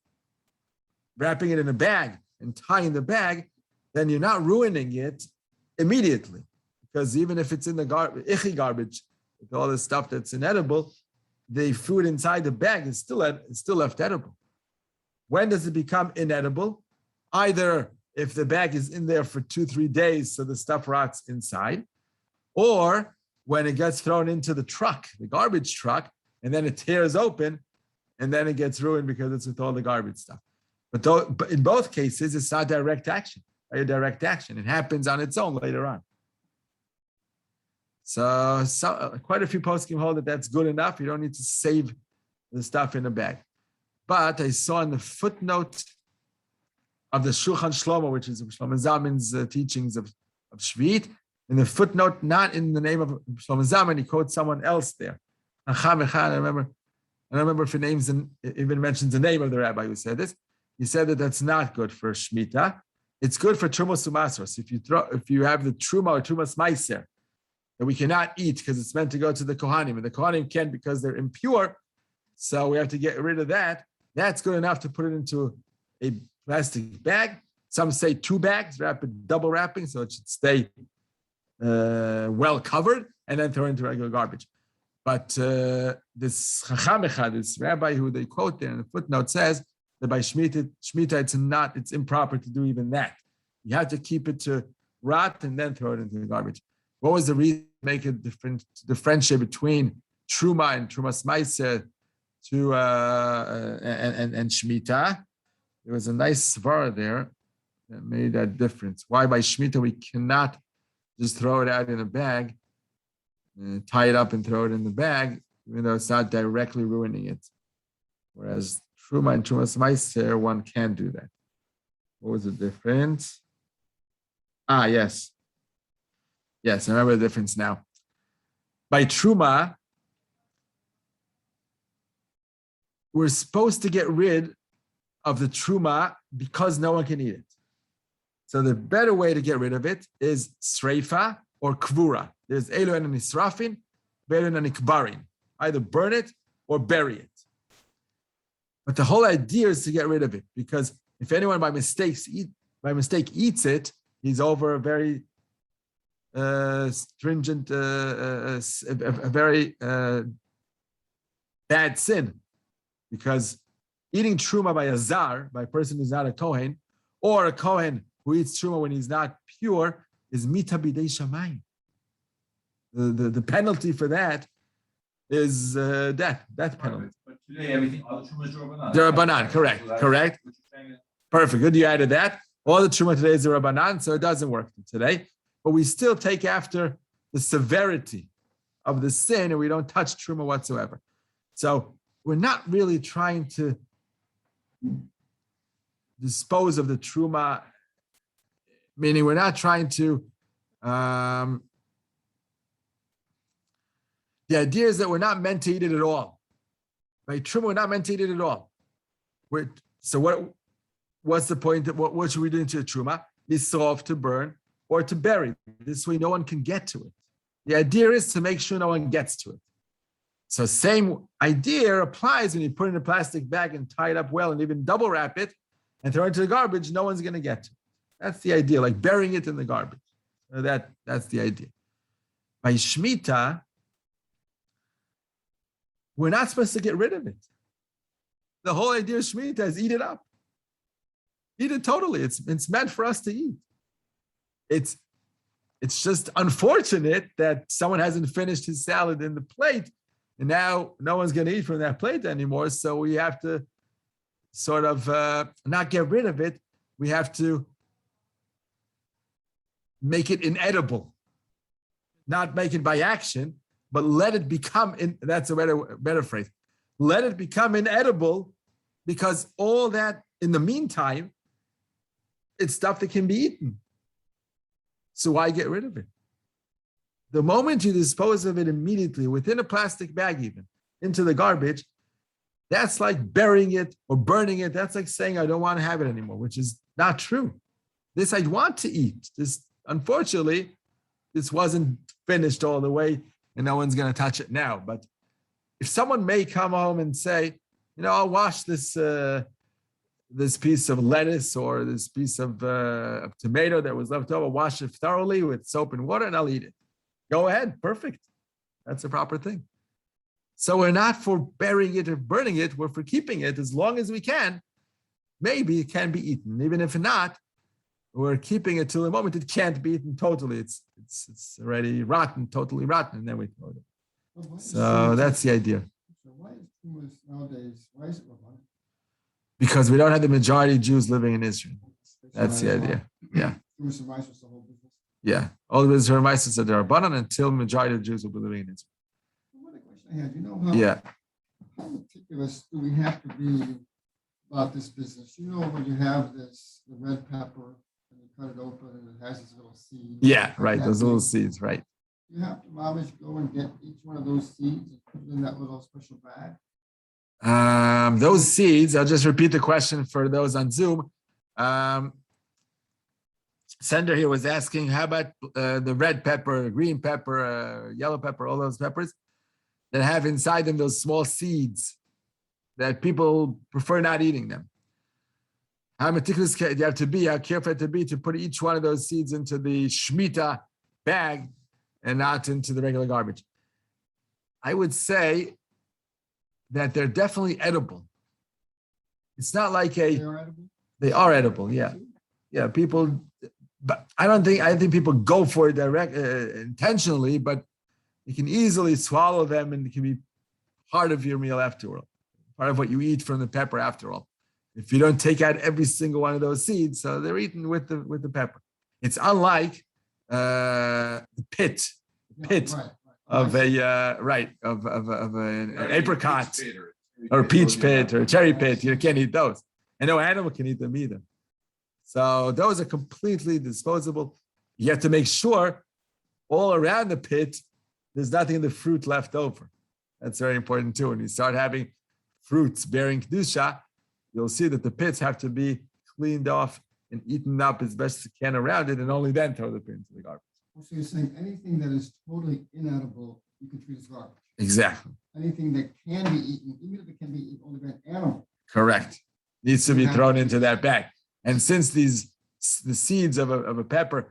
Speaker 1: wrapping it in a bag and tying the bag, then you're not ruining it immediately. Because even if it's in the garbage, with all the stuff that's inedible, the food inside the bag is still left edible. When does it become inedible? Either if the bag is in there for 2-3 days, so the stuff rots inside, or when it gets thrown into the truck, the garbage truck, and then it tears open, and then it gets ruined because it's with all the garbage stuff. But in both cases, it's not direct action. A direct action. It happens on its own later on. So quite a few poskim hold that that's good enough. You don't need to save the stuff in a bag. But I saw in the footnote of the Shulchan Shlomo, which is Shlomo Zalman's teachings of Shvit, in the footnote, not in the name of Shlomo Zalman, he quotes someone else there. I don't remember if it even mentions the name of the rabbi who said this. He said that that's not good for Shmita. It's good for Trumos Umasros. If you have the Truma or Trumas Meiser that we cannot eat because it's meant to go to the Kohanim, and the Kohanim can't because they're impure, so we have to get rid of that. That's good enough to put it into a plastic bag. Some say 2 bags, wrap it double wrapping so it should stay well covered, and then throw it into regular garbage. But this Chacham Echad, this rabbi who they quote there in the footnote, says that by Shmita, it's improper to do even that. You have to keep it to rot and then throw it into the garbage. What was the reason to make a differentiate between Truma and Trumas Meiser and Shmita? There was a nice svara there that made that difference. Why by Shmita we cannot just throw it out in a bag, tie it up and throw it in the bag, even though it's not directly ruining it. Whereas Truma and Trumas Meiser, one can do that. What was the difference? Yes. Yes, I remember the difference now. By Truma, we're supposed to get rid of the Truma because no one can eat it. So the better way to get rid of it is Sreifa or Kvura. There's Elu and Nisrafin, Berin and Ikbarin. Either burn it or bury it. But the whole idea is to get rid of it, because if anyone by mistake eats it, he's over a very stringent, a very bad sin. Because eating truma by a zar, by a person who's not a kohen, or a kohen who eats truma when he's not pure, is mita bidei shamayim. The penalty for that is death penalty.
Speaker 3: But today, everything, all the truma is Rabbanan.
Speaker 1: The Rabbanan, correct.
Speaker 3: What you're saying is-
Speaker 1: Perfect. Good, you added that. All the truma today is the Rabbanan, so it doesn't work today. But we still take after the severity of the sin, and we don't touch truma whatsoever. So we're not really trying to dispose of the truma, meaning we're not trying to. The idea is that we're not meant to eat it at all. By truma, we're not meant to eat it at all. What's the point? What should we do to the truma? Lisrov, to burn, or to bury. This way no one can get to it. The idea is to make sure no one gets to it. So same idea applies when you put it in a plastic bag and tie it up well and even double wrap it and throw it into the garbage, no one's going to get to it. That's the idea, like burying it in the garbage. So that's the idea. By Shmita, we're not supposed to get rid of it. The whole idea of Shmita is eat it up. Eat it totally. It's meant for us to eat. It's just unfortunate that someone hasn't finished his salad in the plate, and now no one's going to eat from that plate anymore. So we have to sort of not get rid of it. We have to make it inedible. Not make it by action, but let it become, that's a better phrase. Let it become inedible, because all that in the meantime, it's stuff that can be eaten. So why get rid of it? The moment you dispose of it immediately, within a plastic bag even, into the garbage, that's like burying it or burning it. That's like saying, I don't want to have it anymore, which is not true. This I want to eat. This, unfortunately, this wasn't finished all the way and no one's going to touch it now. But if someone may come home and say, I'll wash this this piece of lettuce or this piece of tomato that was left over, wash it thoroughly with soap and water, and I'll eat it. Go ahead, perfect. That's the proper thing. So we're not for burying it or burning it, we're for keeping it as long as we can. Maybe it can be eaten. Even if not, we're keeping it till the moment it can't be eaten totally. It's already rotten, totally rotten, and then we throw it. So that's the idea.
Speaker 4: So why is hummus nowadays, why is it Rabbanan?
Speaker 1: Because we don't have the majority of Jews living in Israel. That's the idea. Yeah.
Speaker 4: Hummus and rice was the whole business.
Speaker 1: Yeah. All of Israel mice said they're Rabbanan until majority of Jews will be living in Israel.
Speaker 4: What a question I had. You know how,
Speaker 1: Yeah.
Speaker 4: how meticulous do we have to be about this business? When you have the red pepper and you cut it open and it has this little seed.
Speaker 1: Yeah, right. Those little seeds, right.
Speaker 4: You have to, mamish, go and get each one of those seeds and put it in that little special bag.
Speaker 1: Those seeds, I'll just repeat the question for those on Zoom. Sender here was asking, how about the red pepper, green pepper, yellow pepper, all those peppers that have inside them those small seeds that people prefer not eating them? How meticulous do you have to be, how careful to be to put each one of those seeds into the Shmitah bag and not into the regular garbage? I would say that they're definitely edible. It's not like
Speaker 4: They are edible?
Speaker 1: they are edible, yeah. Yeah, people, but I think people go for it intentionally, but you can easily swallow them and it can be part of your meal afterward, part of what you eat from the pepper after all. If you don't take out every single one of those seeds, so they're eaten with the pepper. It's unlike the pit
Speaker 4: Right.
Speaker 1: of an apricot or peach pit or a cherry pit. You can't eat those, and no animal can eat them either. So those are completely disposable. You have to make sure all around the pit there's nothing in the fruit left over. That's very important too. When you start having fruits bearing kedusha, you'll see that the pits have to be cleaned off and eaten up as best as you can around it, and only then throw the pit into the garbage.
Speaker 4: So you're saying anything that is totally inedible, you can treat as garbage.
Speaker 1: Exactly.
Speaker 4: Anything that can be eaten, even if it can be eaten only by an animal.
Speaker 1: Correct. Needs to be thrown into that bag. And since the seeds of a pepper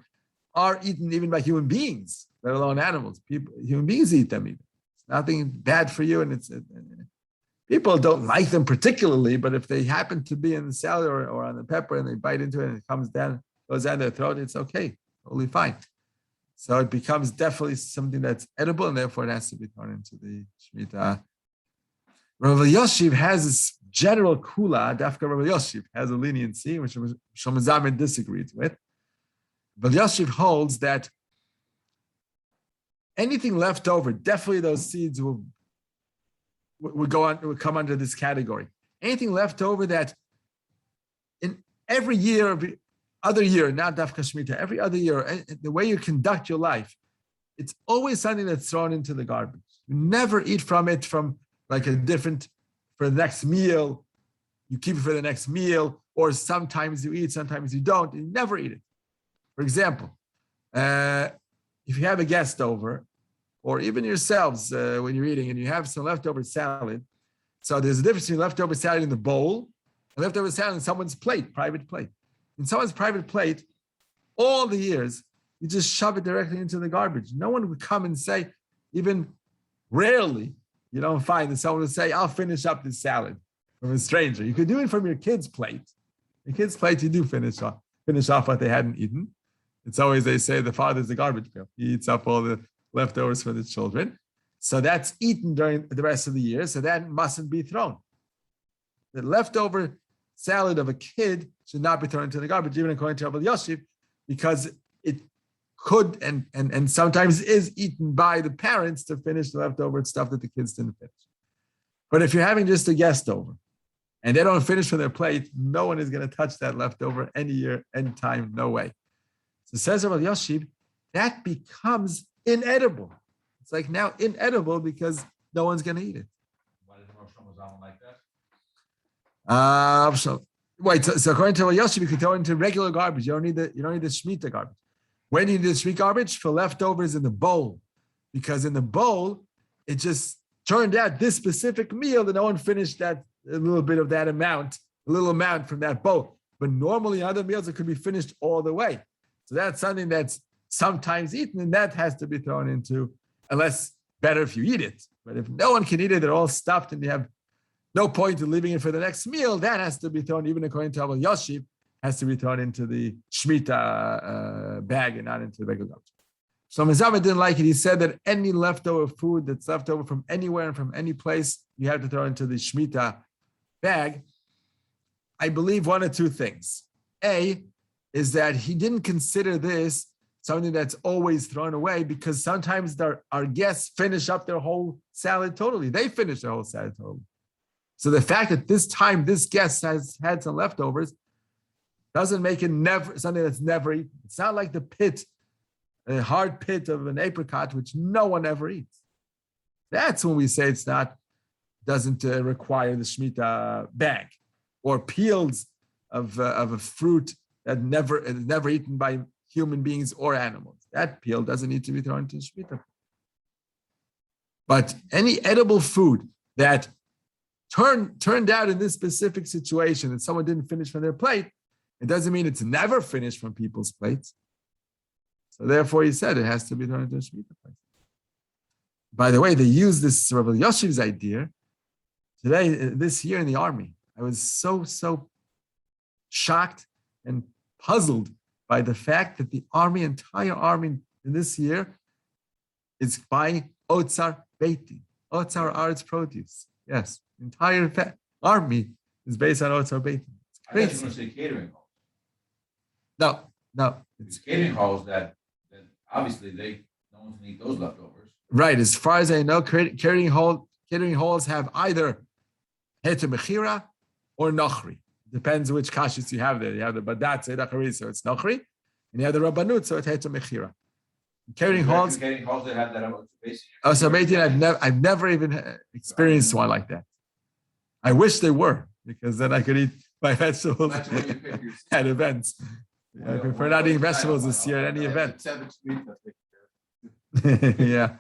Speaker 1: are eaten even by human beings, let alone animals, human beings eat them even. It's nothing bad for you, and people don't like them particularly, but if they happen to be in the salad or on the pepper and they bite into it and it goes down their throat, it's okay, totally fine. So it becomes definitely something that's edible, and therefore it has to be thrown into the Shmitah. Rav Yoshiv has this general kula. Dafka Rav Yoshiv has a leniency, which Shlomo Zalman disagrees with. Rav Yoshiv holds that anything left over, definitely those seeds will come under this category. Anything left over that in every year, other year, not Dafka Shmitah, every other year, the way you conduct your life, it's always something that's thrown into the garbage. You never eat from it for the next meal. You keep it for the next meal, or sometimes you eat, sometimes you don't. You never eat it. For example, if you have a guest over or even yourselves when you're eating and you have some leftover salad. So there's a difference between leftover salad in the bowl and leftover salad in someone's plate, private plate. In someone's private plate, all the years, you just shove it directly into the garbage. No one would come and say, even rarely, you don't find that someone would say, I'll finish up this salad from a stranger. You could do it from your kid's plate. Your kid's plate, you do finish off what they hadn't eaten. It's always, they say, the father's the garbage pail. He eats up all the leftovers for the children. So that's eaten during the rest of the year. So that mustn't be thrown. The leftover salad of a kid should not be thrown into the garbage, even according to HaOhel Yoshiv, because it could and sometimes is eaten by the parents to finish the leftover stuff that the kids didn't finish. But if you're having just a guest over and they don't finish from their plate, no one is going to touch that leftover any year, any time, no way. So says HaOhel Yoshiv, that becomes inedible. It's like now inedible because no one's going to eat it.
Speaker 3: Why did the Rosh Hashanah like that?
Speaker 1: So according to HaOhel Yoshiv, you can throw it into regular garbage. You don't need the Shmita garbage. When you need the Shmita garbage? For leftovers in the bowl. Because in the bowl, it just turned out this specific meal that no one finished that a little bit of that amount, a little amount from that bowl. But normally other meals, it could be finished all the way. So that's something that's sometimes eaten, and that has to be thrown into, unless better if you eat it. But if no one can eat it, they're all stuffed and you have no point in leaving it for the next meal, that has to be thrown, even according to HaOhel Yoshiv, has to be thrown into the Shmita bag and not into the regular garbage. So Mezama didn't like it. He said that any leftover food that's left over from anywhere and from any place, you have to throw into the Shmita bag. I believe one or two things. A is that he didn't consider this something that's always thrown away, because sometimes our guests finish up their whole salad totally. They finish their whole salad totally. So the fact that this time this guest has had some leftovers doesn't make it never something that's never eaten. It's not like the pit, a hard pit of an apricot, which no one ever eats. That's when we say doesn't require the Shmita bag, or peels of a fruit that is never eaten by human beings or animals. That peel doesn't need to be thrown into the Shmita. But any edible food that turned out in this specific situation that someone didn't finish from their plate, it doesn't mean it's never finished from people's plates. So therefore, he said it has to be thrown into a Shmita plate. By the way, they use this HaOhel Yoshiv's idea today, this year in the army. I was so shocked and puzzled by the fact that the entire army in this year is buying Otzar Beitin, Otzar Arts produce. Yes, the entire army is based on Otzar Beitin. It's
Speaker 3: I guess
Speaker 1: crazy.
Speaker 3: you want to say catering halls.
Speaker 1: No.
Speaker 3: It's catering halls that obviously no one's gonna eat those leftovers.
Speaker 1: Right. As far as I know, catering halls have either Heter Mechira or Nochri. Depends which kashis you have there. You have the Badat Tzedachari, so it's Nochri, and you have the Rabbanut, so it's Heter Mechira. Catering halls.
Speaker 3: Catering halls that have that basic.
Speaker 1: Oh, so I've never even experienced one like that. I wish they were, because then I could eat my vegetables
Speaker 5: That's when you pick your
Speaker 1: at events. I prefer not eating vegetables this year at any event. Yeah.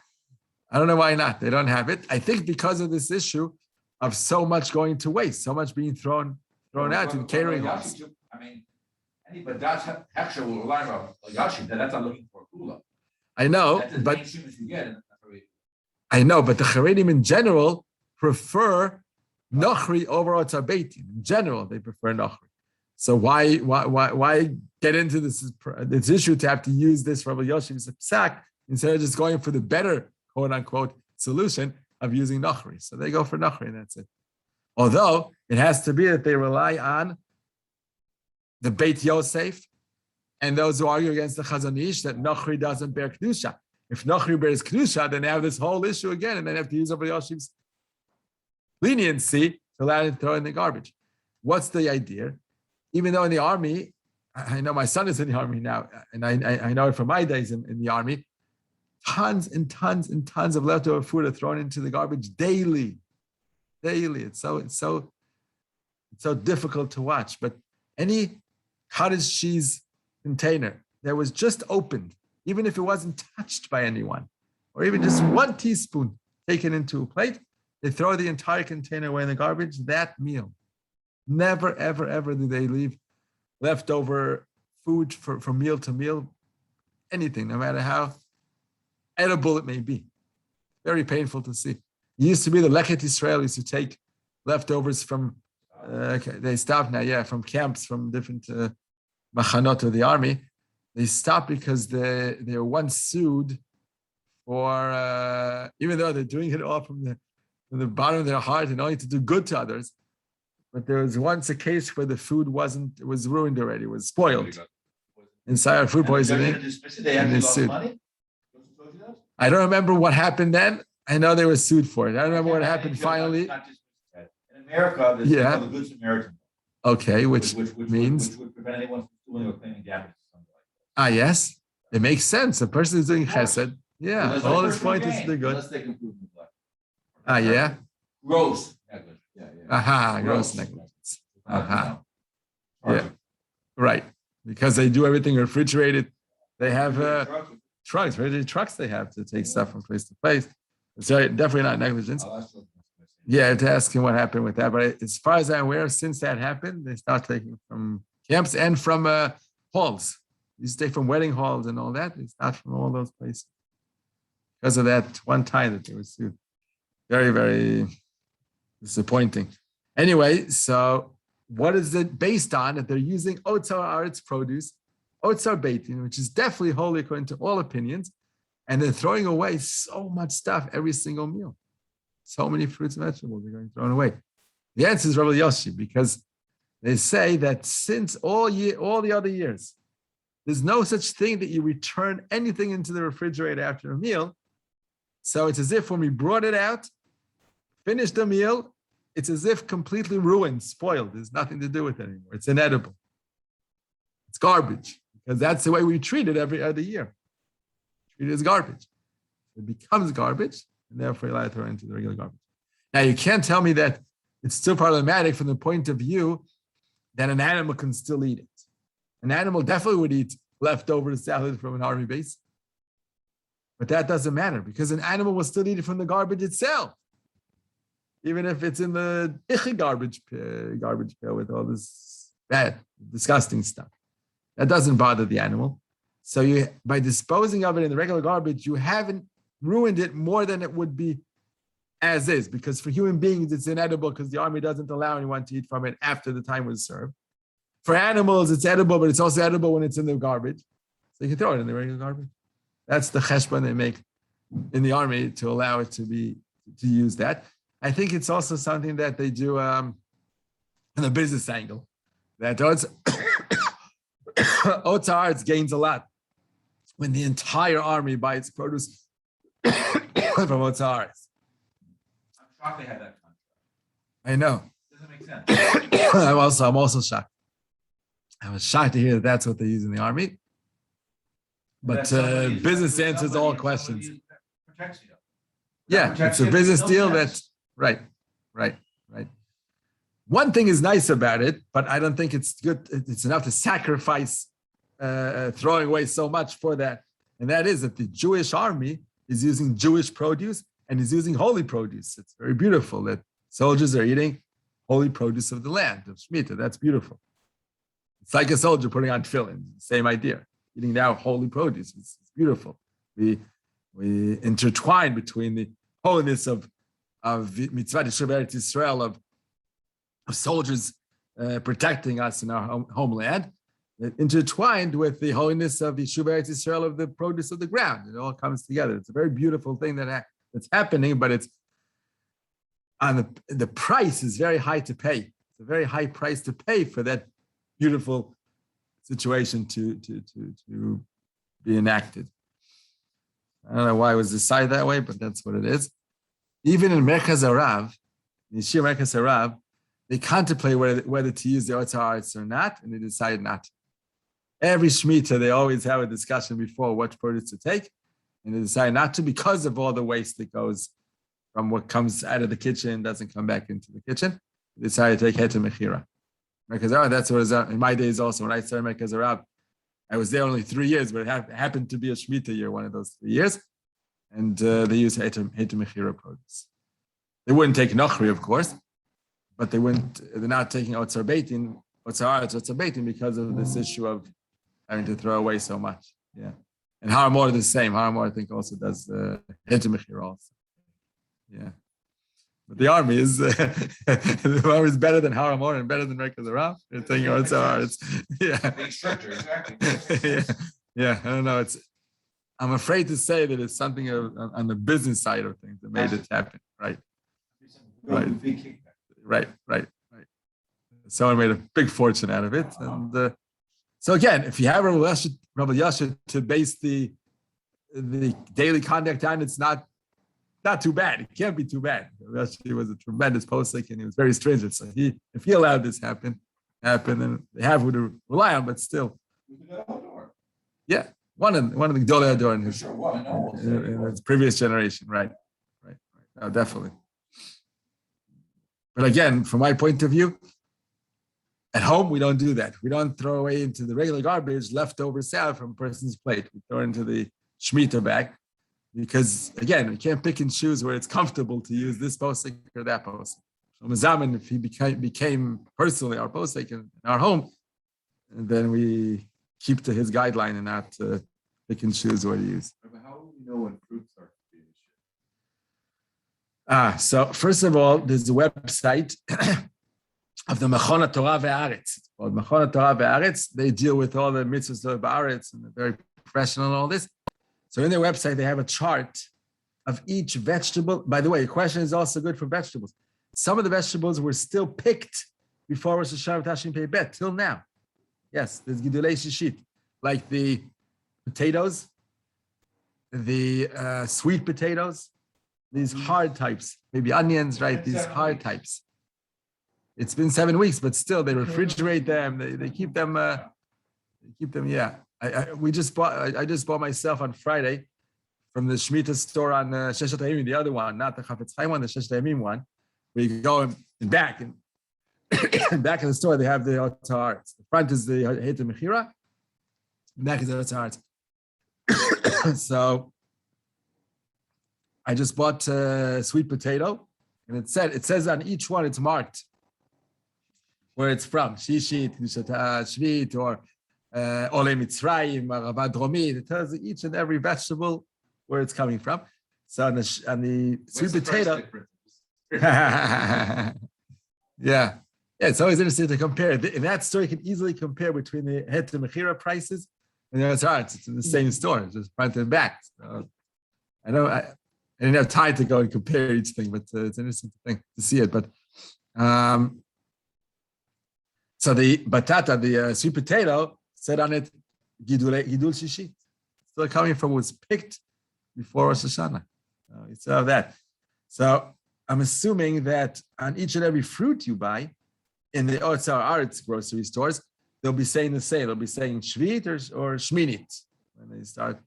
Speaker 1: I don't know why not. They don't have it. I think because of this issue of so much going to waste, so much being thrown out in catering halls.
Speaker 3: I mean, but that's actually will rely on Yashi. That's not looking for a kula.
Speaker 1: I know,
Speaker 3: That's as
Speaker 1: but
Speaker 3: mainstream as you get in the Haredim.
Speaker 1: I know, but the Haredim in general prefer Nochri over Otzar Beitin. In general, they prefer Nochri. So why get into this issue to have to use this for HaOhel Yoshiv's psak instead of just going for the better quote unquote solution of using Nochri? So they go for Nochri and that's it. Although it has to be that they rely on the Beit Yosef and those who argue against the Chazon Ish that Nochri doesn't bear Kedusha. If Nochri bears Kedusha, then they have this whole issue again, and then they have to use HaOhel Yoshiv's leniency to allow it to throw in the garbage. What's the idea? Even though in the army, I know my son is in the army now, and I know it from my days in the army, tons and tons and tons of leftover food are thrown into the garbage daily. It's so difficult to watch. But any cottage cheese container that was just opened, even if it wasn't touched by anyone, or even just 1 teaspoon taken into a plate, they throw the entire container away in the garbage. That meal, never, ever, ever do they leave leftover food from meal to meal, anything, no matter how edible it may be. Very painful to see. It used to be the Lechet Israel used to take leftovers from, they stopped now, from camps, from different machanot of the army. They stopped because they were once sued for, even though they're doing it all from the bottom of their heart and only to do good to others, but there was once a case where the food it was ruined already, it was spoiled. Inside food poisoning. And they sued. I don't remember what happened then. I know they were sued for it. I don't remember what happened finally.
Speaker 3: In America, there's the Good Samaritan.
Speaker 1: Okay, which means?
Speaker 3: Which would prevent anyone from stealing or claiming damage.
Speaker 1: Yes. It makes sense. A person is doing chesed. Yeah, all his point is to do good.
Speaker 3: Unless they can prove neglect.
Speaker 1: Yeah.
Speaker 3: Gross negligence.
Speaker 1: Gross negligence. Yeah, right. Because they do everything refrigerated. They have trucks, refrigerated trucks they have to take stuff from place to place. It's definitely not negligence. Yeah, to ask him what happened with that. But as far as I'm aware, since that happened, they start taking from camps and from halls. You stay from wedding halls and all that. They start from all those places. Because of that one time that they were sued. Very, very disappointing. Anyway, so what is it based on that they're using Otzar Aretz produce, Otzar Beitin, which is definitely holy according to all opinions, and they're throwing away so much stuff every single meal. So many fruits and vegetables are going thrown away. The answer is Rabbi Yoshi, because they say that since all the other years, there's no such thing that you return anything into the refrigerator after a meal. So it's as if when we brought it out, finished the meal, it's as if completely ruined, spoiled. There's nothing to do with it anymore. It's inedible. It's garbage, because that's the way we treat it every other year. Treat it as garbage. It becomes garbage, and therefore you're allowed to throw it into the regular garbage. Now, you can't tell me that it's still problematic from the point of view that an animal can still eat it. An animal definitely would eat leftover salad from an army base. But that doesn't matter, because an animal will still eat it from the garbage itself. Even if it's in the garbage pail with all this bad, disgusting stuff. That doesn't bother the animal. So by disposing of it in the regular garbage, you haven't ruined it more than it would be as is, because for human beings, it's inedible because the army doesn't allow anyone to eat from it after the time was served. For animals, it's edible, but it's also edible when it's in the garbage. So you can throw it in the regular garbage. That's the cheshbon they make in the army to allow it to use that. I think it's also something that they do in the business angle. That Otzar gains a lot when the entire army buys its produce from Otzar.
Speaker 3: I'm shocked they had that contract.
Speaker 1: I know.
Speaker 3: Doesn't make sense.
Speaker 1: I'm also shocked. I was shocked to hear that that's what they use in the army. But business answers all questions.
Speaker 3: Protects you.
Speaker 1: Yeah, it's a business deal that's right. One thing is nice about it, but I don't think it's good. It's enough to sacrifice throwing away so much for that. And that is that the Jewish army is using Jewish produce and is using holy produce. It's very beautiful that soldiers are eating holy produce of the land, of Shmitah. That's beautiful. It's like a soldier putting on tefillin, same idea. Eating now holy produce. It's beautiful. We intertwine between the holiness of mitzvah Eretz Israel, of soldiers protecting us in our homeland, intertwined with the holiness of Yeshuv Eretz Israel, of the produce of the ground. It all comes together. It's a very beautiful thing that's happening, but it's on the price is very high to pay. It's a very high price to pay for that beautiful situation to be enacted. I don't know why it was decided that way, but that's what it is. Even in Merkaz Arav, in Yeshir Merkaz Arav, they contemplate whether to use the Otzar or not, and they decide not. Every Shmita, they always have a discussion before what produce to take, and they decide not to because of all the waste that goes from what comes out of the kitchen, doesn't come back into the kitchen. They decide to take Heter Mechira. Merkaz Arav, that's what it was in my days also. When I started Merkaz Arav, I was there only 3 years, but it happened to be a Shmita year, one of those 3 years. and they use Heter Mechira produce. They wouldn't take Nochri, of course, but they're not taking Otzar Beitin because of this issue of having to throw away so much. Yeah. And HaOhel the same. HaOhel, I think, also does Heter Mechira also. Yeah. But the army is the army is better than HaOhel and better than regular Rav. They're taking Otzar. It's yeah.
Speaker 3: Being stricter, exactly.
Speaker 1: Yeah. I don't know. I'm afraid to say that it's something on the business side of things that made it happen. Right. Someone made a big fortune out of it. And so again, if you have Rabbi Yasha to base the daily conduct on, it's not too bad. It can't be too bad. Rabbi Yasha was a tremendous posek and he was very stringent. So if he allowed this happen, then they have who to rely on, but still. Yeah. One of the Gdolei Hador in his previous generation, right. No, definitely. But again, from my point of view, at home, we don't do that. We don't throw away into the regular garbage leftover salad from a person's plate. We throw it into the Shmita bag because, again, we can't pick and choose where it's comfortable to use this posek or that posek. So Mazaman, if he became personally our posek in our home, and then we keep to his guideline and not pick and choose what to use.
Speaker 5: But how do we know when fruits are being shipped?
Speaker 1: So first of all, there's a website of the Mechon Torah Ve'aretz. It's called Mechon Torah Ve'aretz. They deal with all the mitzvahs of Ba'aretz and they're very professional and all this. So in their website, they have a chart of each vegetable. By the way, the question is also good for vegetables. Some of the vegetables were still picked before Rosh Hashanah Tashim Pei Bet till now. Yes, there's Gidulei Shishit, like the potatoes, the sweet potatoes, these hard types, maybe onions, right? These hard types. It's been 7 weeks, but still they refrigerate them. They keep them. Yeah. I just bought myself on Friday from the Shmita store on Sheshet Hayamim, the other one, not the Chafetz Chaim one, the Sheshet Hayamim one. Where you go and back and back in the store they have the Otzar. The front is the Heter Mechira, the back is the Otzar. So I just bought sweet potato, and it says on each one it's marked where it's from. Shishit, Shvit, or Ole Mitzrayim, Arava Dromit. It tells you each and every vegetable where it's coming from. So on the sweet potato. Yeah, it's always interesting to compare. In that store, you can easily compare between the Heter Mechira prices and the Otzar. It's in the same store, it's just front and back. So I didn't have time to go and compare each thing, but it's an interesting thing to see it. But so the batata, the sweet potato, said on it Gidul Shishit. Still coming from what's picked before Rosh Hashanah. You still have that. So I'm assuming that on each and every fruit you buy in the Otzar Aretz grocery stores, they'll be saying the same. They'll be saying Shvit or Shminit when they start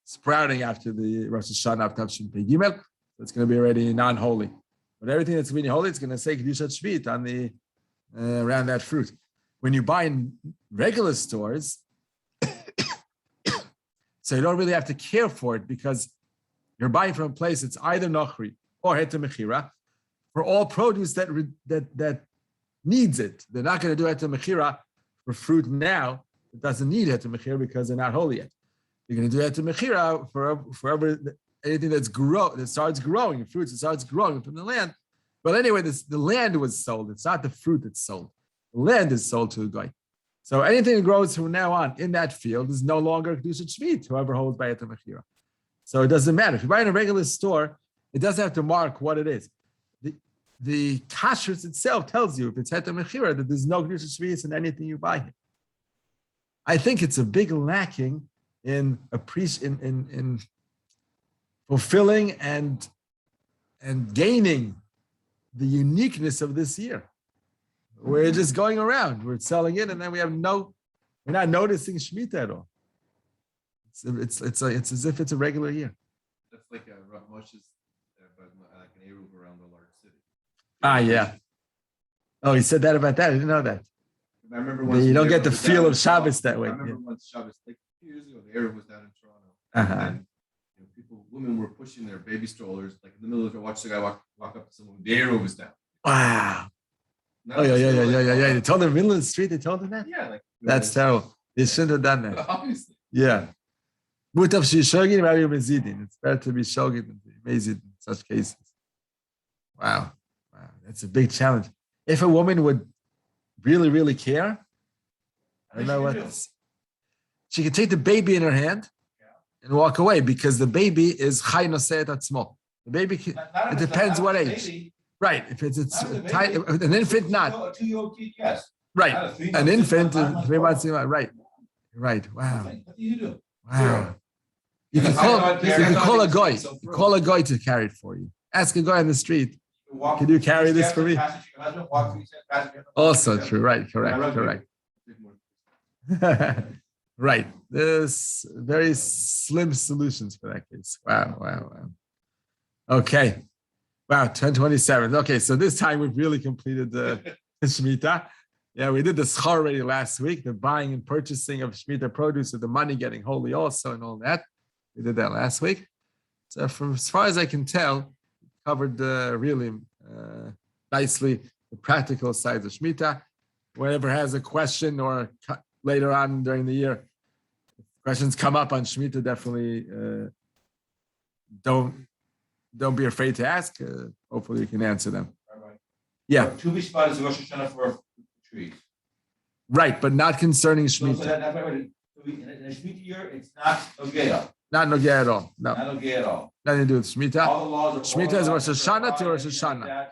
Speaker 1: sprouting after the Rosh Hashanah of Tavshin Pei Gimel. So it's going to be already non-holy. But everything that's going to be holy, it's going to say Kedushat Shvit on the around that fruit. When you buy in regular stores, so you don't really have to care for it because you're buying from a place that's either Nochri or Heter Mechira for all produce that needs it. They're not going to do Heter Mechira for fruit now that doesn't need Heter Mechira because they're not holy yet. You're going to do Heter Mechira forever anything that starts growing, fruits that starts growing from the land. But anyway, the land was sold. It's not the fruit that's sold. The land is sold to a guy. So anything that grows from now on in that field is no longer Kedushat Shvit, whoever holds by Heter Mechira. So it doesn't matter. If you buy in a regular store, it doesn't have to mark what it is. The kashrus itself tells you if it's Heter Mechira that there's no Kedushat Shvit in anything you buy here. I think it's a big lacking in fulfilling and gaining the uniqueness of this year. We're just going around, we're selling it, and then we're not noticing Shmita at all. It's as if it's a regular year.
Speaker 5: That's like a Rav Moshe's, but like an Eruv around the large city.
Speaker 1: Yeah. Oh, he said that about that. I didn't know that.
Speaker 5: I remember once
Speaker 1: You don't
Speaker 5: the
Speaker 1: get the
Speaker 5: Eruv was
Speaker 1: feel
Speaker 5: down
Speaker 1: of
Speaker 5: in Toronto.
Speaker 1: Shabbos that way.
Speaker 5: I remember once Shabbos, like a few years ago, the Eruv was down in Toronto.
Speaker 1: Uh-huh.
Speaker 5: And people women were pushing their baby strollers, like in the middle of the watch the guy walk up to someone with their room is down.
Speaker 1: Wow.
Speaker 5: Not
Speaker 1: Oh, yeah,
Speaker 5: just
Speaker 1: yeah, yeah,
Speaker 5: like,
Speaker 1: yeah, yeah, yeah.
Speaker 5: oh,
Speaker 1: They told them middle of the street, they told them that?
Speaker 5: Yeah, like
Speaker 1: That's terrible. They shouldn't have done that.
Speaker 5: obviously.
Speaker 1: Yeah. Mutav shishogin rabbi mezidin. It's better to be shogin than to be mezid in such cases. Wow. Wow. That's a big challenge. If a woman would really, really care, I don't know what. She could take the baby in her hand and walk away because the baby is chai noseh atzmo. The baby, it depends what age. Right. If it's an infant, not.
Speaker 3: A 2-year-old kid, yes.
Speaker 1: Right.
Speaker 3: Not a 3-month,
Speaker 1: An infant,
Speaker 3: 6 month,
Speaker 1: 3 months, right. Right. Wow.
Speaker 3: What do you do?
Speaker 1: Wow. You can call a guy. You call a guy to carry it for you. Ask a guy on the street. Can you carry this for me? Also true. Right. Correct. Right. There's very slim solutions for that case. Wow. Okay. Wow. 1027. Okay. So this time we've really completed the Shmitah. Yeah, we did the schar already last week, the buying and purchasing of Shmitah produce, of the money getting holy also and all that. We did that last week. So from as far as I can tell, covered really nicely the practical sides of Shmitah. Whoever has a question or later on during the year, questions come up on Shmitah, definitely don't be afraid to ask. Hopefully you can answer them. Yeah.
Speaker 3: To be spotted is Rosh Hashanah for trees.
Speaker 1: Right, but not concerning
Speaker 3: So
Speaker 1: Shmitah.
Speaker 3: that's why in a Shmitah year, it's not Nogea.
Speaker 1: Not Nogea at all. No,
Speaker 3: Not Nogea at all.
Speaker 1: nothing to do with Shmitah.
Speaker 3: All the laws are.
Speaker 1: Shmitah is Rosh Hashanah to Rosh Hashanah.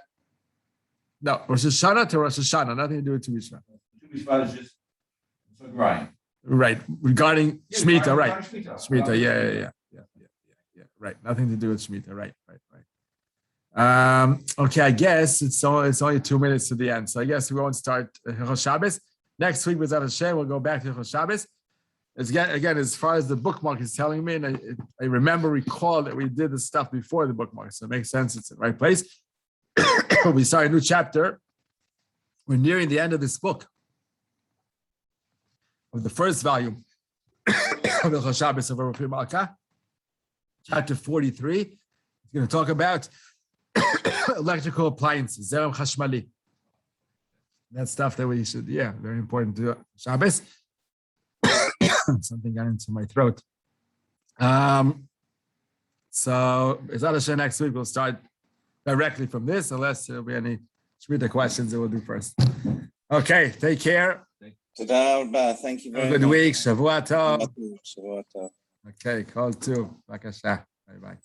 Speaker 1: No, Rosh Hashanah to Rosh Hashanah, nothing to do with Tu B'Shvat.
Speaker 3: To be spotted is just it's a grind.
Speaker 1: Right, regarding Shmitah, right. Shmitah,
Speaker 3: Shmitah,
Speaker 1: yeah. Right, nothing to do with Shmitah, right. Okay, I guess it's only 2 minutes to the end, so I guess we won't start HaOhel Shabbos. Next week, B'ezrat Hashem, we'll go back to HaOhel Shabbos. Again, as far as the bookmark is telling me, and I recall that we did the stuff before the bookmark, so it makes sense, it's in the right place. We start a new chapter. We're nearing the end of this book, of the first volume of HaOhel Shabbos of Rabbi Malka, chapter 43. It's going to talk about electrical appliances, zerem chashmali. That's stuff that we should, very important to Shabbos. Something got into my throat. So, B'ezrat Hashem, next week we'll start directly from this, unless there'll be any Shmitah questions that we'll do first. Okay, take care.
Speaker 2: Toda rabba. Thank you very much.
Speaker 1: Good week. Shavua tov.
Speaker 2: Shavua tov.
Speaker 1: Okay, call 2. B'akasha. Bye-bye.